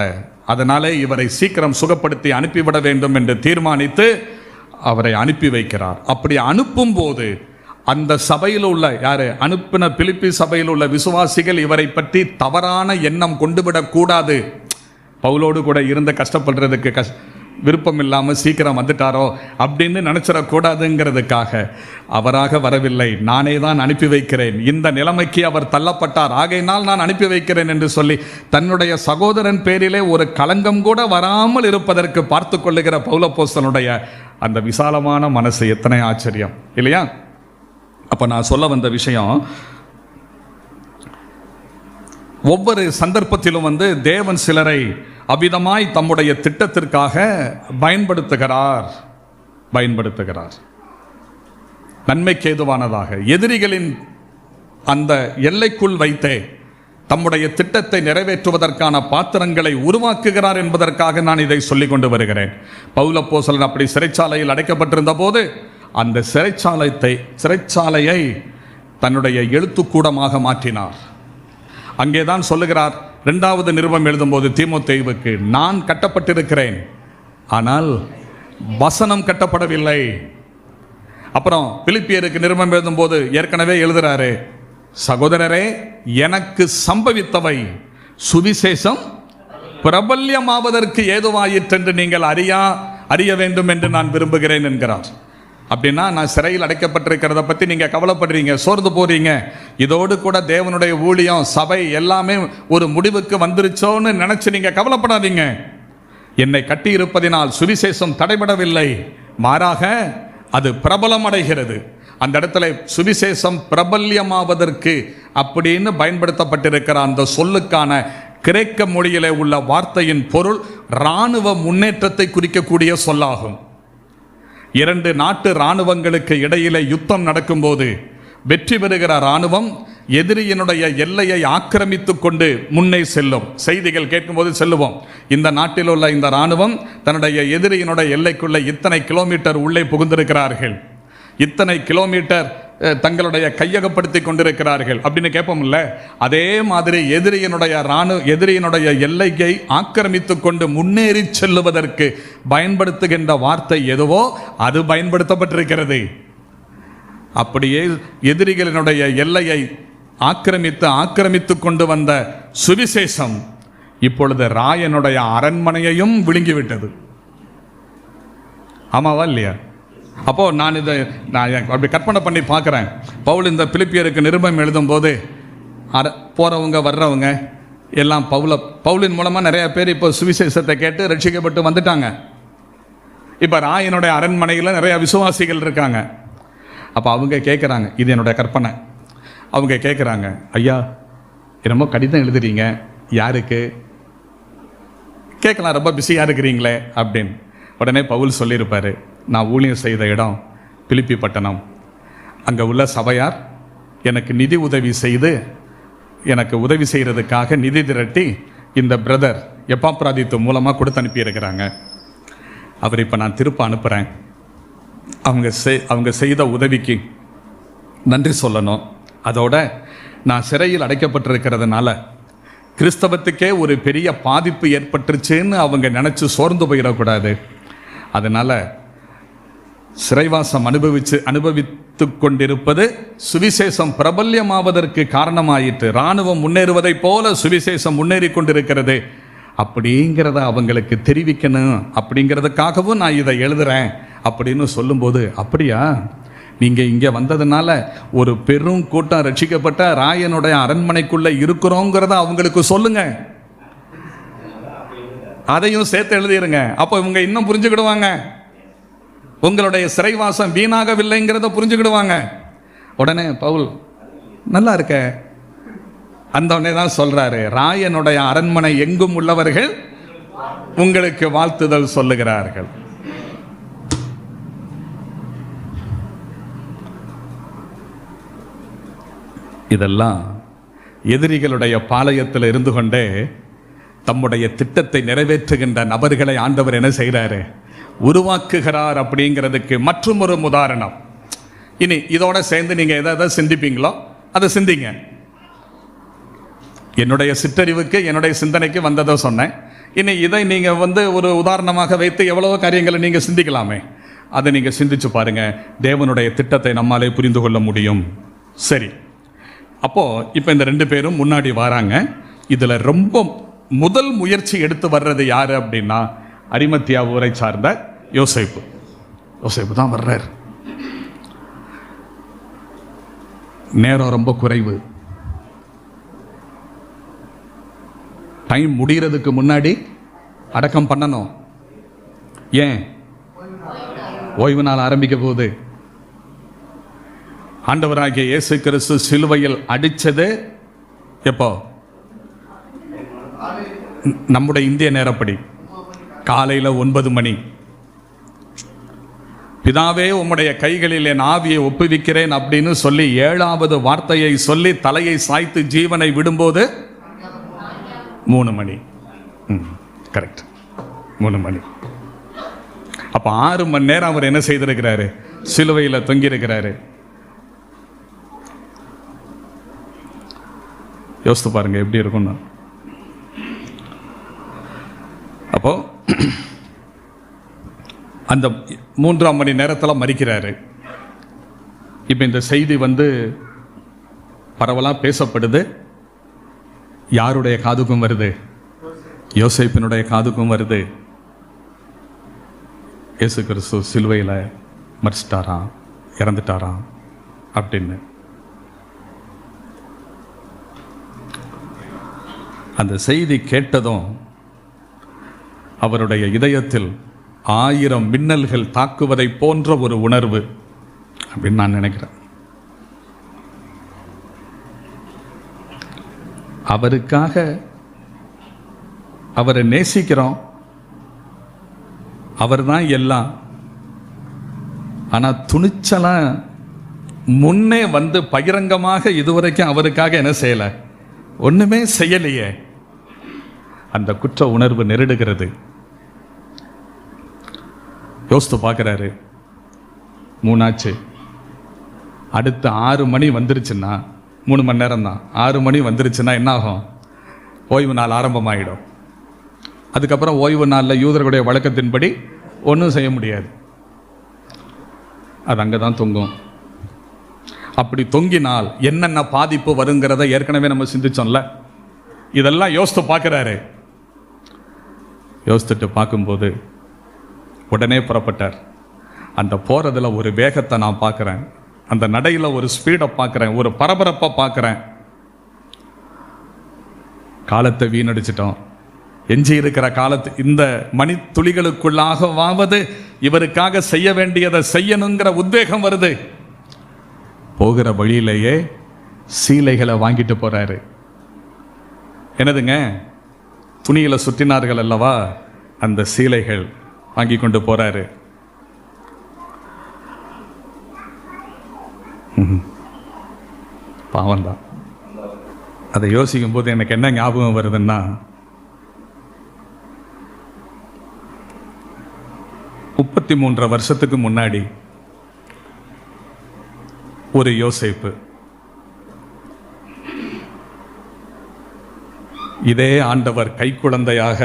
அதனாலே இவரை சீக்கிரம் சுகப்படுத்தி அனுப்பிவிட வேண்டும் என்று தீர்மானித்து அவரை அனுப்பி வைக்கிறார். அப்படி அனுப்பும் போது அந்த சபையில் உள்ள அனுப்பின பிலிப்பி சபையில் உள்ள விசுவாசிகள் இவரை பற்றி தவறான எண்ணம் கொண்டு விடக்கூடாது. பவுலோடு கூட இருந்து கஷ்டப்படுறதுக்கு விருப்பம் இல்லாமல் சீக்கிரம் வந்துட்டாரோ அப்படின்னு நினைச்சிடக்கூடாதுங்கிறதுக்காக அவராக வரவில்லை, நானே தான் அனுப்பி வைக்கிறேன், இந்த நிலைமைக்கு அவர் தள்ளப்பட்டார், ஆகையினால் நான் அனுப்பி வைக்கிறேன் என்று சொல்லி தன்னுடைய சகோதரன் பேரிலே ஒரு களங்கம் கூட வராமல் இருப்பதற்கு பார்த்து கொள்ளுகிற பவுலப்போஸ்தலனுடைய அந்த விசாலமான மனசு எத்தனை ஆச்சரியம் இல்லையா? அப்ப நான் சொல்ல வந்த விஷயம், ஒவ்வொரு சந்தர்ப்பத்திலும் தேவன் சிலரை அவ்விதமாய் தம்முடைய திட்டத்திற்காக பயன்படுத்துகிறார். நன்மைக்கு ஏதுவானதாக எதிரிகளின் அந்த எல்லைக்குள் வைத்தே தம்முடைய திட்டத்தை நிறைவேற்றுவதற்கான பாத்திரங்களை உருவாக்குகிறார் என்பதற்காக நான் இதை சொல்லிக் கொண்டு வருகிறேன். பவுலப்போஸ்தலன் அப்படி சிறைச்சாலையில் அடைக்கப்பட்டிருந்த போது அந்த சிறைச்சாலையை தன்னுடைய எழுத்துக்கூடமாக மாற்றினார். அங்கேதான் சொல்லுகிறார், 2வது நிருபம் எழுதும்போது தீமோத்தேயுவுக்கு, நான் கட்டப்பட்டிருக்கிறேன் ஆனால் வசனம் கட்டப்படவில்லை. அப்புறம் பிலிப்பியருக்கு நிருபம் எழுதும்போது ஏற்கனவே எழுதுறாரு, சகோதரரே எனக்கு சம்பவித்தவை சுவிசேஷம் பிரபல்யமாவதற்கு ஏதுவாயிற்றென்று நீங்கள் அறிய வேண்டும் என்று நான் விரும்புகிறேன் என்கிறார். அப்படின்னா நான் சிறையில் அடைக்கப்பட்டிருக்கிறத பற்றி நீங்கள் கவலைப்படுறீங்க, சோர்ந்து போறீங்க, இதோடு கூட தேவனுடைய ஊழியம் சபை எல்லாமே ஒரு முடிவுக்கு வந்துருச்சோன்னு நினைச்சு நீங்க கவலைப்படாதீங்க. என்னை கட்டியிருப்பதினால் சுவிசேஷம் தடைபடவில்லை, மாறாக அது பிரபலம் அடைகிறது. அந்த இடத்துல சுவிசேஷம் பிரபல்யமாவதற்கு அப்படின்னு பயன்படுத்தப்பட்டிருக்கிற அந்த சொல்லுக்கான கிரேக்க மொழியிலே உள்ள வார்த்தையின் பொருள் இராணுவ முன்னேற்றத்தை குறிக்கக்கூடிய சொல்லாகும். 2 நாட்டு இராணுவங்களுக்கு இடையிலே யுத்தம் நடக்கும்போது வெற்றி பெறுகிற இராணுவம் எதிரியினுடைய எல்லையை ஆக்கிரமித்துக் கொண்டு முன்னே செல்லும். செய்திகள் கேட்கும்போது செல்லுவோம், இந்த நாட்டில் உள்ள இந்த இராணுவம் தன்னுடைய எதிரியினுடைய எல்லைக்குள்ள இத்தனை கிலோமீட்டர் உள்ளே புகுந்திருக்கிறார்கள், இத்தனை கிலோமீட்டர் தங்களுடைய கையகப்படுத்தி கொண்டிருக்கிறார்கள் அப்படின்னு கேட்போம்ல. அதே மாதிரி எதிரியினுடைய எல்லையை ஆக்கிரமித்து கொண்டு முன்னேறி செல்லுவதற்கு பயன்படுத்துகின்ற வார்த்தை எதுவோ அது பயன்படுத்தப்பட்டிருக்கிறது. அப்படியே எதிரிகளினுடைய எல்லையை ஆக்கிரமித்து கொண்டு வந்த சுவிசேஷம் இப்பொழுது ராயனுடைய அரண்மனையையும் விழுங்கிவிட்டது. ஆமாவா இல்லையா? அப்போ நான் அப்படி கற்பனை பண்ணி பார்க்குறேன். பவுல் இந்த பிலிப்பியருக்கு நிருபம் எழுதும்போது போகிறவங்க வர்றவங்க எல்லாம் பவுலின் மூலமாக நிறைய பேர் இப்போ சுவிசேஷத்தை கேட்டு ரட்சிக்கப்பட்டு வந்துட்டாங்க. இப்போ ராயனுடைய அரண்மனையில் நிறைய விசுவாசிகள் இருக்காங்க. அப்போ அவங்க கேட்குறாங்க, இது என்னுடைய கற்பனை, அவங்க கேட்குறாங்க, ஐயா என்னமோ கடிதம் எழுதுறீங்க, யாருக்கு கேட்கலாம், ரொம்ப பிஸியாக இருக்கிறீங்களே அப்படின்னு. உடனே பவுல் சொல்லியிருப்பார், நான் ஊழியம் செய்த இடம் பிலிப்பி பட்டணம், அங்கே உள்ள சபையார் எனக்கு நிதி உதவி செய்து எனக்கு உதவி செய்கிறதுக்காக நிதி திரட்டி இந்த பிரதர் எப்பாப்ராதித்து மூலமாக கொடுத்து அனுப்பியிருக்கிறாங்க. அவர் இப்போ நான் திருப்ப அனுப்புகிறேன். அவங்க செய்த உதவிக்கு நன்றி சொல்லணும். அதோட நான் சிறையில் அடைக்கப்பட்டிருக்கிறதுனால கிறிஸ்தவத்துக்கே ஒரு பெரிய பாதிப்பு ஏற்பட்டுருச்சுன்னு அவங்க நினச்சி சோர்ந்து போயிடக்கூடாது. அதனால் சிறைவாசம் அனுபவித்து கொண்டிருப்பது சுவிசேஷம் பிரபல்யமாவதற்கு காரணமாயிற்று. இராணுவம் முன்னேறுவதைப் போல சுவிசேஷம் முன்னேறி கொண்டிருக்கிறது அப்படிங்கிறத அவங்களுக்கு தெரிவிக்கணும் அப்படிங்கிறதுக்காகவும் நான் இதை எழுதுகிறேன் அப்படின்னு சொல்லும்போது, அப்படியா, நீங்கள் இங்கே வந்ததுனால ஒரு பெரும் கூட்டம் ரட்சிக்கப்பட்ட ராயனுடைய அரண்மனைக்குள்ளே இருக்கிறோங்கிறத அவங்களுக்கு சொல்லுங்க, அதையும் சேர்த்து எழுதிருங்க. அப்போ இவங்க இன்னும் புரிஞ்சுக்கிடுவாங்க, உங்களுடைய சிறைவாசம் வீணாகவில்லைங்கிறத புரிஞ்சுக்கிடுவாங்க. உடனே பவுல் நல்லா இருக்க அந்த உடனே தான் சொல்றாரு, ராயனுடைய அரண்மனை எங்கும் உள்ளவர்கள் உங்களுக்கு வாழ்த்துதல் சொல்லுகிறார்கள். இதெல்லாம் எதிரிகளுடைய பாளையத்தில் இருந்து கொண்டே தம்முடைய திட்டத்தை நிறைவேற்றுகின்ற நபர்களை ஆண்டவர் என்ன செய்கிறாரு, உருவாக்குகிறார் அப்படிங்கிறதுக்கு மற்றும் ஒரு உதாரணம். இனி இதோட சேர்ந்து நீங்கள் எதை சிந்திப்பீங்களோ அதை சிந்திங்க. என்னுடைய சிற்றறிவுக்கு என்னுடைய சிந்தனைக்கு வந்ததை சொன்னேன். இனி இதை நீங்கள் ஒரு உதாரணமாக வைத்து எவ்வளவோ காரியங்களை நீங்கள் சிந்திக்கலாமே, அதை நீங்கள் சிந்திச்சு பாருங்க. தேவனுடைய திட்டத்தை நம்மாலே புரிந்து கொள்ள முடியும். சரி, அப்போது இப்போ இந்த ரெண்டு பேரும் முன்னாடி வராங்க. இதில் ரொம்ப முதல் முயற்சி எடுத்து வர்றது யார் அப்படின்னா அரிமத்தியா ஊரை சார்ந்த யோசேப்பு தான் வர்றார். நேரம் ரொம்ப குறைவு, டைம் முடிகிறதுக்கு முன்னாடி அடக்கம் பண்ணணும். ஏன்? ஓய்வு நாள் ஆரம்பிக்க போகுது. ஆண்டவராகிய இயேசு கிறிஸ்து சிலுவையில் அடித்தது எப்போ? நம்முடைய இந்திய நேரப்படி காலையில் 9 மணி. பிதாவே உம்முடைய கைகளில் என் ஆவியை ஒப்புவிக்கிறேன் அப்படின்னு சொல்லி 7வது வார்த்தையை சொல்லி தலையை சாய்த்து ஜீவனை விடும்போது 3 மணி. கரெக்ட், 3 மணி. அப்போ 6 மணி நேரம் அவர் என்ன செய்திருக்கிறாரு? சிலுவையில் தொங்கியிருக்கிறாரு. யோசித்து பாருங்க எப்படி இருக்கும்னு. அப்போ அந்த 3ஆம் மணி நேரத்தில் மரிக்கிறாரு. இப்போ இந்த செய்தி பரவலாக பேசப்படுது. யாருடைய காதுக்கும் வருது? யோசேப்பினுடைய காதுக்கும் வருது. இயேசு கிறிஸ்து சிலுவையில் மரிச்சிட்டாராம், இறந்துட்டாராம் அப்படின்னு. அந்த செய்தி கேட்டதும் அவருடைய இதயத்தில் 1000 மின்னல்கள் தாக்குவதை போன்ற ஒரு உணர்வு அப்படின்னு நான் நினைக்கிறேன். அவருக்காக அவரை நேசிக்கிறோம், அவர் தான் எல்லாம். ஆனால் துணிச்சலாம் முன்னே பகிரங்கமாக இதுவரைக்கும் அவருக்காக என்ன செய்யலை, ஒன்றுமே செய்யலையே. அந்த குற்ற உணர்வு நெருடுகிறது. யோசித்து பார்க்குறாரு, 3 ஆச்சு, அடுத்த 6 மணி வந்துருச்சுன்னா, 3 மணி நேரம் தான், 6 மணி வந்துருச்சுன்னா என்ன ஆகும்? ஓய்வு நாள் ஆரம்பமாகிடும். அதுக்கப்புறம் ஓய்வு நாளில் யூதர்களுடைய வழக்கத்தின்படி ஒன்றும் செய்ய முடியாது. அது அங்கே தான் தொங்கும். அப்படி தொங்கினால் என்னென்ன பாதிப்பு வருங்கிறத ஏற்கனவே நம்ம சிந்திச்சோம்ல. இதெல்லாம் யோசித்து பார்க்குறாரு. யோசித்துட்டு பார்க்கும்போது உடனே புறப்பட்டார். அந்த போகிறதுல ஒரு வேகத்தை நான் பார்க்குறேன், அந்த நடையில் ஒரு ஸ்பீடை பார்க்குறேன், ஒரு பரபரப்பை பார்க்குறேன். காலத்தை வீணடிச்சிட்டோம். எஞ்சி இருக்கிற காலத்து இந்த மணித்துளிகளுக்குள்ளாகவாவது இவருக்காக செய்ய வேண்டியதை செய்யணுங்கிற உத்வேகம் வருது. போகிற வழியிலேயே சீலைகளை வாங்கிட்டு போறாரு. என்னதுங்க? துணியில சுற்றினார்கள் அல்லவா, அந்த சீலைகள் வாங்கி கொண்டு போறாரு. பாவம்தான். அதை யோசிக்கும் போது எனக்கு என்ன ஞாபகம் வருதுன்னா, 33 வருஷத்துக்கு முன்னாடி ஒரு யோசேப்பு இதே ஆண்டவர் கைக்குழந்தையாக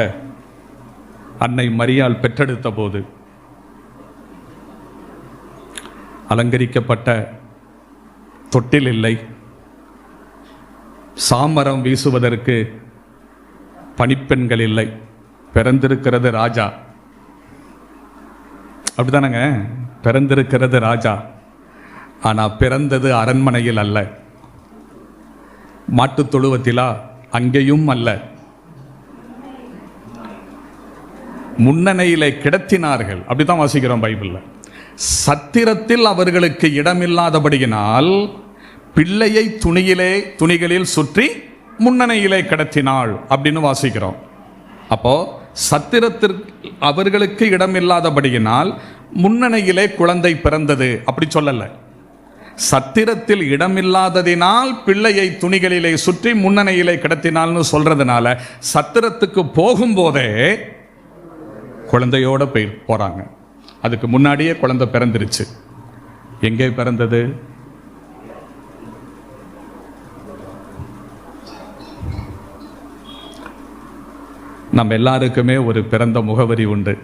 அன்னை மரியாள் பெற்றெடுத்த போது அலங்கரிக்கப்பட்ட தொட்டில் இல்லை, சாமரம் வீசுவதற்கு பணிப்பெண்கள் இல்லை, பிறந்திருக்கிறது ராஜா. அப்படிதானங்க? பிறந்திருக்கிறது ராஜா. ஆனால் பிறந்தது அரண்மனையில் அல்ல, மாட்டுத் தொழுவத்திலா, அங்கேயும் அல்ல. முன்னணையிலே கிடத்தினார்கள். அப்படித்தான் வாசிக்கிறோம் பைபிள்ல. சத்திரத்தில் அவர்களுக்கு இடமில்லாதபடியினால் பிள்ளையை துணிகளில் சுற்றி முன்னணையிலே கிடத்தினாள் அப்படின்னு வாசிக்கிறோம். அப்போ சத்திரத்திற்கு அவர்களுக்கு இடமில்லாதபடியினால் முன்னணையிலே குழந்தை பிறந்தது அப்படி சொல்லல. சத்திரத்தில் இடமில்லாததினால் பிள்ளையை துணிகளிலே சுற்றி முன்னணையிலே கிடத்தினால்னு சொல்றதுனால சத்திரத்துக்கு போகும்போதே குழந்தையோட போறாங்க. அதுக்கு முன்னாடியே குழந்தை பிறந்துருச்சு. எங்கே பிறந்தது? நம்ம எல்லாருக்குமே ஒரு பிறந்த முகவரி உண்டு,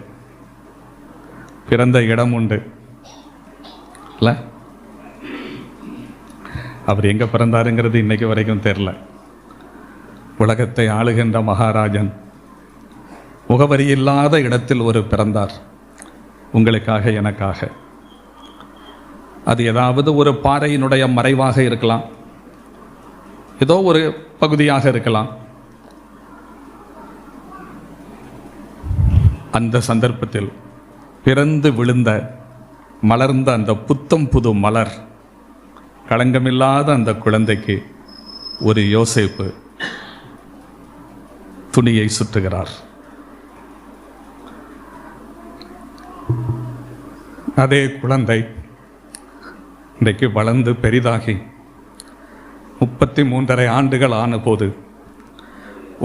பிறந்த இடம் உண்டு இல்ல? அவர் எங்க பிறந்தாருங்கிறது இன்னைக்கு வரைக்கும் தெரியல. உலகத்தை ஆளுகின்ற மகாராஜன் முகவரி இல்லாத இடத்தில் ஒரு பிறந்தார், உங்களுக்காக எனக்காக. அது ஏதாவது ஒரு பாறையினுடைய மறைவாக இருக்கலாம், ஏதோ ஒரு பகுதியாக இருக்கலாம். அந்த சந்தர்ப்பத்தில் பிறந்து விழுந்த மலர்ந்த அந்த புத்தம் புது மலர், களங்கமில்லாத அந்த குழந்தைக்கு ஒரு யோசேப்பு துணியை சுற்றுகிறார். அதே குழந்தை இன்றைக்கு வளர்ந்து பெரிதாகி 33.5 ஆண்டுகள் ஆன போது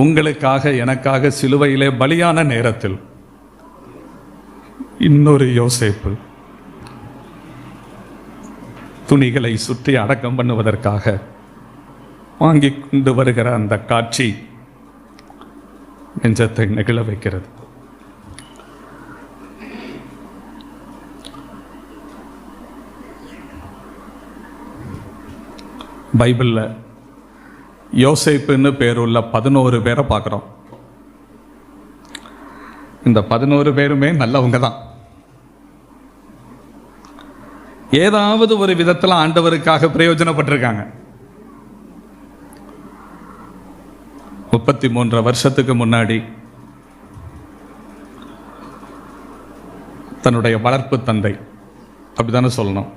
உங்களுக்காக எனக்காக சிலுவையிலே பலியான நேரத்தில் இன்னொரு யோசேப்பு துணிகளை சுற்றி அடக்கம் பண்ணுவதற்காக வாங்கி கொண்டு வருகிற அந்த காட்சி நெஞ்சத்தை நெகிழ வைக்கிறது. பைபிள்ல யோசேப்புன்னு பேருள்ள 11 பேரை பார்க்குறோம். இந்த 11 பேருமே நல்லவங்க தான். ஏதாவது ஒரு விதத்தில் ஆண்டவருக்காக பிரயோஜனப்பட்டிருக்காங்க. 33 வருஷத்துக்கு முன்னாடி தன்னுடைய வளர்ப்பு தந்தை, அப்படித்தானே சொல்லணும்,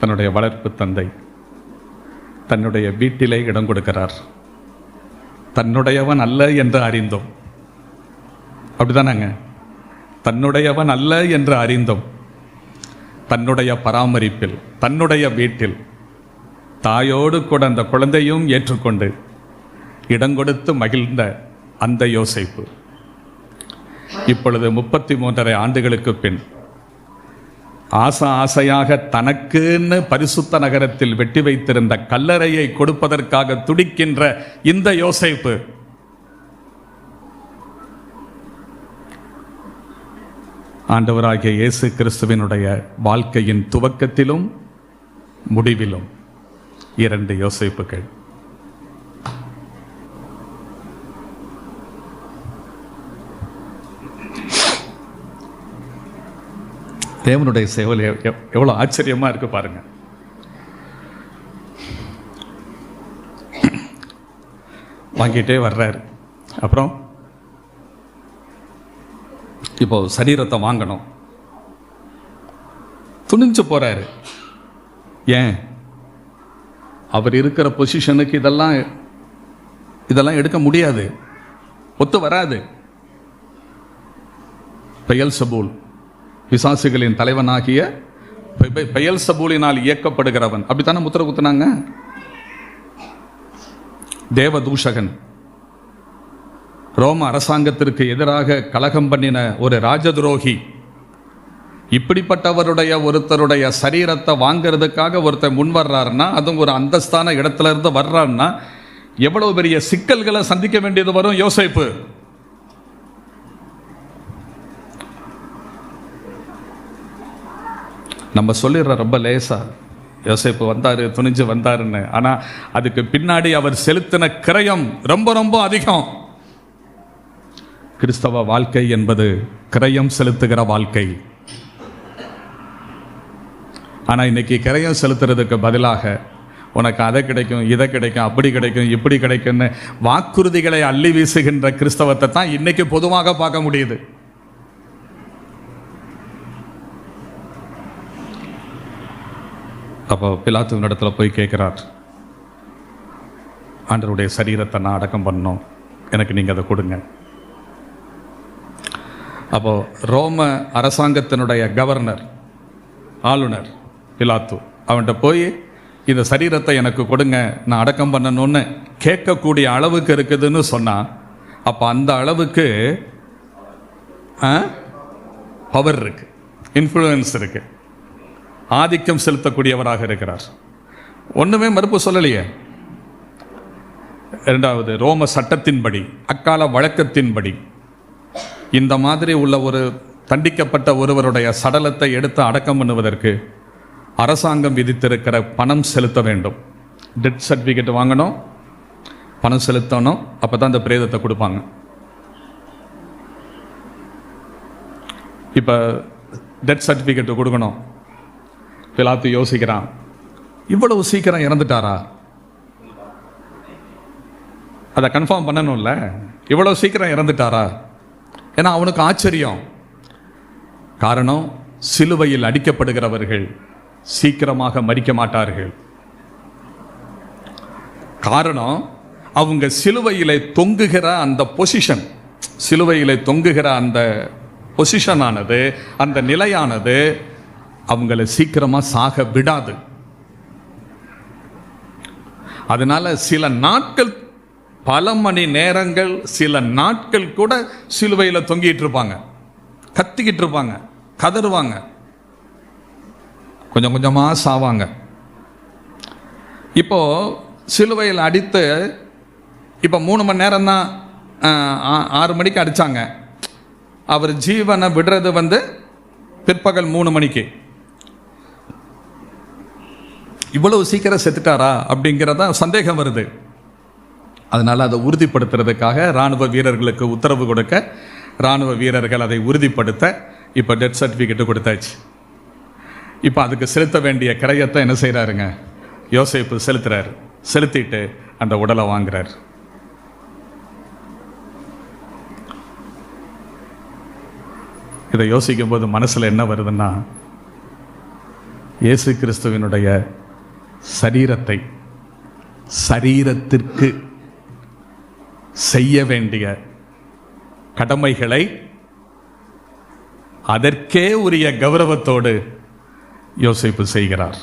தன்னுடைய வளர்ப்பு தந்தை தன்னுடைய வீட்டிலே இடம் கொடுக்கிறார். தன்னுடையவன் அல்ல என்று அறிந்தோம், அப்படிதானாங்க? தன்னுடையவன் அல்ல என்று அறிந்தோம். தன்னுடைய பராமரிப்பில், தன்னுடைய வீட்டில் தாயோடு கூட அந்த குழந்தையும் ஏற்றுக்கொண்டு இடம் கொடுத்து மகிழ்ந்த அந்த யோசேப்பு இப்பொழுது 33.5 ஆண்டுகளுக்கு பின் ஆசையாக தனக்குன்னு பரிசுத்த நகரத்தில் வெட்டி வைத்திருந்த கல்லறையை கொடுப்பதற்காக துடிக்கின்ற இந்த யோசேப்பு ஆண்டவராகிய இயேசு கிறிஸ்துவினுடைய வாழ்க்கையின் துவக்கத்திலும் முடிவிலும் 2 யோசேப்புகள். தேவனுடைய சேவல் எவ்வளவு ஆச்சரியமா இருக்கு பாருங்க. வாங்கிட்டே வர்றாரு. அப்புறம் இப்போ சரீரத்தை வாங்கணும், துணிஞ்சு போறாரு. ஏன்? அவர் இருக்கிற பொசிஷனுக்கு இதெல்லாம் எடுக்க முடியாது, ஒத்து வராது. பெயல்செபூல், பிசாசுகளின் தலைவனாகிய பெயல்செபூலினால் இயக்கப்படுகிறவன், அப்படித்தானே முத்திர குத்துனாங்க. தேவதூஷகன், ரோம அரசாங்கத்திற்கு எதிராக கலகம் பண்ணின ஒரு ராஜதுரோகி, இப்படிப்பட்டவருடைய ஒருத்தருடைய சரீரத்தை வாங்கிறதுக்காக ஒருத்தர் முன் வர்றாருன்னா, அதுவும் ஒரு அந்தஸ்தான இடத்துல இருந்து வர்றாருன்னா எவ்வளவு பெரிய சிக்கல்களை சந்திக்க வேண்டியது வரும் யோசேப்பு. நம்ம சொல்லிடுற ரொம்ப லேசா, யோசேப்பு வந்தாரு, துணிஞ்சு வந்தாருன்னு. ஆனா அதுக்கு பின்னாடி அவர் செலுத்தின கிரயம் ரொம்ப ரொம்ப அதிகம். கிறிஸ்தவ வாழ்க்கை என்பது கிரயம் செலுத்துகிற வாழ்க்கை. ஆனா இன்னைக்கு கிரயம் செலுத்துறதுக்கு பதிலாக உனக்கு அதை கிடைக்கும், இதை கிடைக்கும், அப்படி கிடைக்கும், இப்படி கிடைக்கும்னு வாக்குறுதிகளை அள்ளி வீசுகின்ற கிறிஸ்தவத்தை தான் இன்னைக்கு பொதுவாக பார்க்க முடியுது. அப்போ பிலாத்துவின் இடத்துல போய் கேட்கிறார், ஆண்டவருடைய சரீரத்தை நான் அடக்கம் பண்ணணும், எனக்கு நீங்க அதை கொடுங்க. அப்போ ரோம அரசாங்கத்தினுடைய கவர்னர், ஆளுநர் பிலாத்து, அவன்கிட்ட போய் இந்த சரீரத்தை எனக்கு கொடுங்க, நான் அடக்கம் பண்ணணும்னு கேட்கக்கூடிய அளவுக்கு இருக்குதுன்னு சொன்னா, அப்போ அந்த அளவுக்கு பவர் இருக்கு, இன்ஃப்ளூயன்ஸ் இருக்கு, ஆதிக்கம் செலுத்தக்கூடியவராக இருக்கிறார். ஒண்ணுமே மறுப்பு சொல்லலையே. இரண்டாவது, ரோம சட்டத்தின்படி, அக்கால வழக்கத்தின்படி இந்த மாதிரி உள்ள ஒரு தண்டிக்கப்பட்ட ஒருவருடைய சடலத்தை எடுத்து அடக்கம் பண்ணுவதற்கு அரசாங்கம் விதித்திருக்கிற பணம் செலுத்த வேண்டும். டெத் சர்டிஃபிகேட் வாங்கணும், பணம் செலுத்தணும், அப்பதான் இந்த பிரேதத்தை கொடுப்பாங்க. இப்ப டெத் சர்டிஃபிகேட் கொடுக்கணும். பிலாத்து யோசிக்கிறான், இவ்வளவு சீக்கிரம் இறந்துட்டாரா, அதை கன்ஃபார்ம் பண்ணணும்ல, இவ்வளவு சீக்கிரம் இறந்துட்டாரா? ஏன்னா அவனுக்கு ஆச்சரியம். காரணம், சிலுவையில் அடிக்கப்படுகிறவர்கள் சீக்கிரமாக மரிக்க மாட்டார்கள். காரணம், அவங்க சிலுவையிலே தொங்குகிற அந்த பொசிஷன், சிலுவையிலே தொங்குகிற அந்த பொசிஷனானது, அந்த நிலையானது அவங்களை சீக்கிரமா சாக விடாது. அதனால சில நாட்கள், பல மணி நேரங்கள், சில நாட்கள் கூட சிலுவையில் தொங்கிட்டு இருப்பாங்க, கத்திக்கிட்டு இருப்பாங்க, கதறுவாங்க, கொஞ்சம் கொஞ்சமா சாவாங்க. இப்போ சிலுவையில் அடித்து இப்போ 3 மணி நேரம் தான், 6 மணிக்கு அடிச்சாங்க. அவர் ஜீவனை விடுறது பிற்பகல் 3 மணிக்கு. இவ்வளவு சீக்கிரம் செத்துட்டாரா அப்படிங்கிறத சந்தேகம் வருது. அதனால அதை உறுதிப்படுத்துறதுக்காக ராணுவ வீரர்களுக்கு உத்தரவு கொடுக்க, ராணுவ வீரர்கள் அதை உறுதிப்படுத்த இப்போ டெத் சர்டிஃபிகேட் கொடுத்தாச்சு. இப்போ அதுக்கு செலுத்த வேண்டிய கிரயத்தை என்ன செய்யறாருங்க, யோசேப்பு செலுத்துறாரு. செலுத்திட்டு அந்த உடலை வாங்குறார். இதை யோசிக்கும் போது மனசுல என்ன வருதுன்னா, இயேசு கிறிஸ்துவினுடைய சரீரத்தை, சரீரத்திற்கு செய்ய வேண்டிய கடமைகளை அதற்கே உரிய கௌரவத்தோடு யோசேப்பு செய்கிறார்.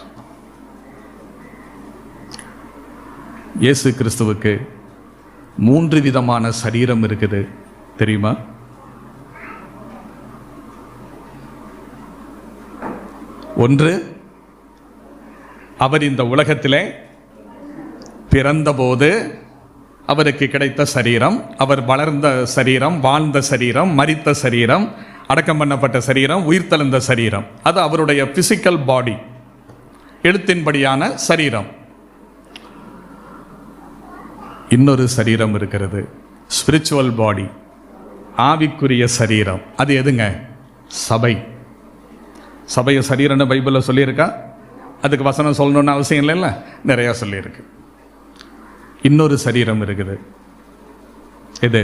இயேசு கிறிஸ்துவுக்கு 3 விதமான சரீரம் இருக்குது தெரியுமா? ஒன்று, அவர் இந்த உலகத்திலே பிறந்தபோது அவருக்கு கிடைத்த சரீரம், அவர் வளர்ந்த சரீரம், வாழ்ந்த சரீரம், மரித்த சரீரம், அடக்கம் பண்ணப்பட்ட சரீரம், உயிர்த்தெழுந்த சரீரம். அது அவருடைய பிசிக்கல் பாடி, எழுத்தின்படியான சரீரம். இன்னொரு சரீரம் இருக்கிறது, ஸ்பிரிச்சுவல் பாடி, ஆவிக்குரிய சரீரம். அது எதுங்க? சபை. சபையை சரீரம்னு பைபிளில் சொல்லியிருக்கா? அதுக்கு வசனம் சொல்லணும்னு அவசியம் இல்லைல்ல, நிறையா சொல்லியிருக்கு. இன்னொரு சரீரம் இருக்குது. இது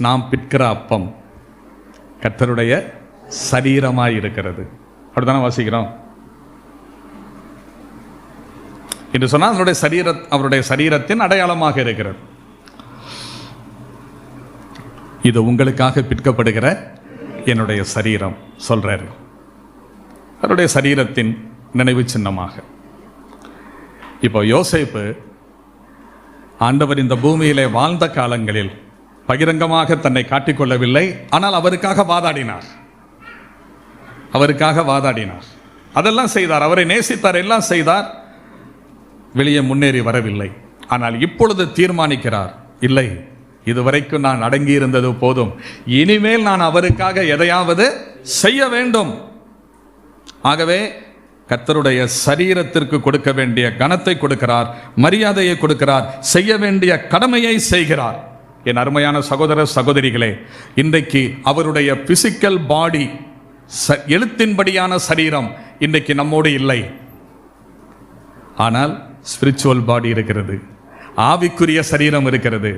நாம் பிற்கிற அப்பம் கர்த்தருடைய சரீரமாய் இருக்கிறது. அப்படித்தானே வாசிக்கிறோம். என்று சொன்னால் அவருடைய சரீரத்தின் அடையாளமாக இருக்கிறது. இது உங்களுக்காக பிற்கப்படுகிற என்னுடைய சரீரம் சொல்றாரு. அவருடைய சரீரத்தின் நினைவு சின்னமாக. இப்போ யோசேப்பு ஆண்டவர் இந்த பூமியிலே வாழ்ந்த காலங்களில் பகிரங்கமாக தன்னை காட்டிக்கொள்ளவில்லை. ஆனால் அவருக்காக வாதாடினார். அதெல்லாம் செய்தார். அவரை நேசித்தார், எல்லாம் செய்தார். வெளியே முன்னேறி வரவில்லை. ஆனால் இப்பொழுது தீர்மானிக்கிறார், இல்லை, இதுவரைக்கும் நான் அடங்கி இருந்தது போதும், இனிமேல் நான் அவருக்காக எதையாவது செய்ய வேண்டும். ஆகவே கர்த்தருடைய சரீரத்திற்கு கொடுக்க வேண்டிய கனத்தை கொடுக்கிறார், மரியாதையை கொடுக்கிறார், செய்ய வேண்டிய கடமையை செய்கிறார். என் அருமையான சகோதர சகோதரிகளே, இன்றைக்கு அவருடைய பிசிக்கல் பாடி, எழுத்தின்படியான சரீரம் இன்றைக்கு நம்மோடு இல்லை. ஆனால் ஸ்பிரிச்சுவல் பாடி இருக்கிறது, ஆவிக்குரிய சரீரம் இருக்கிறது.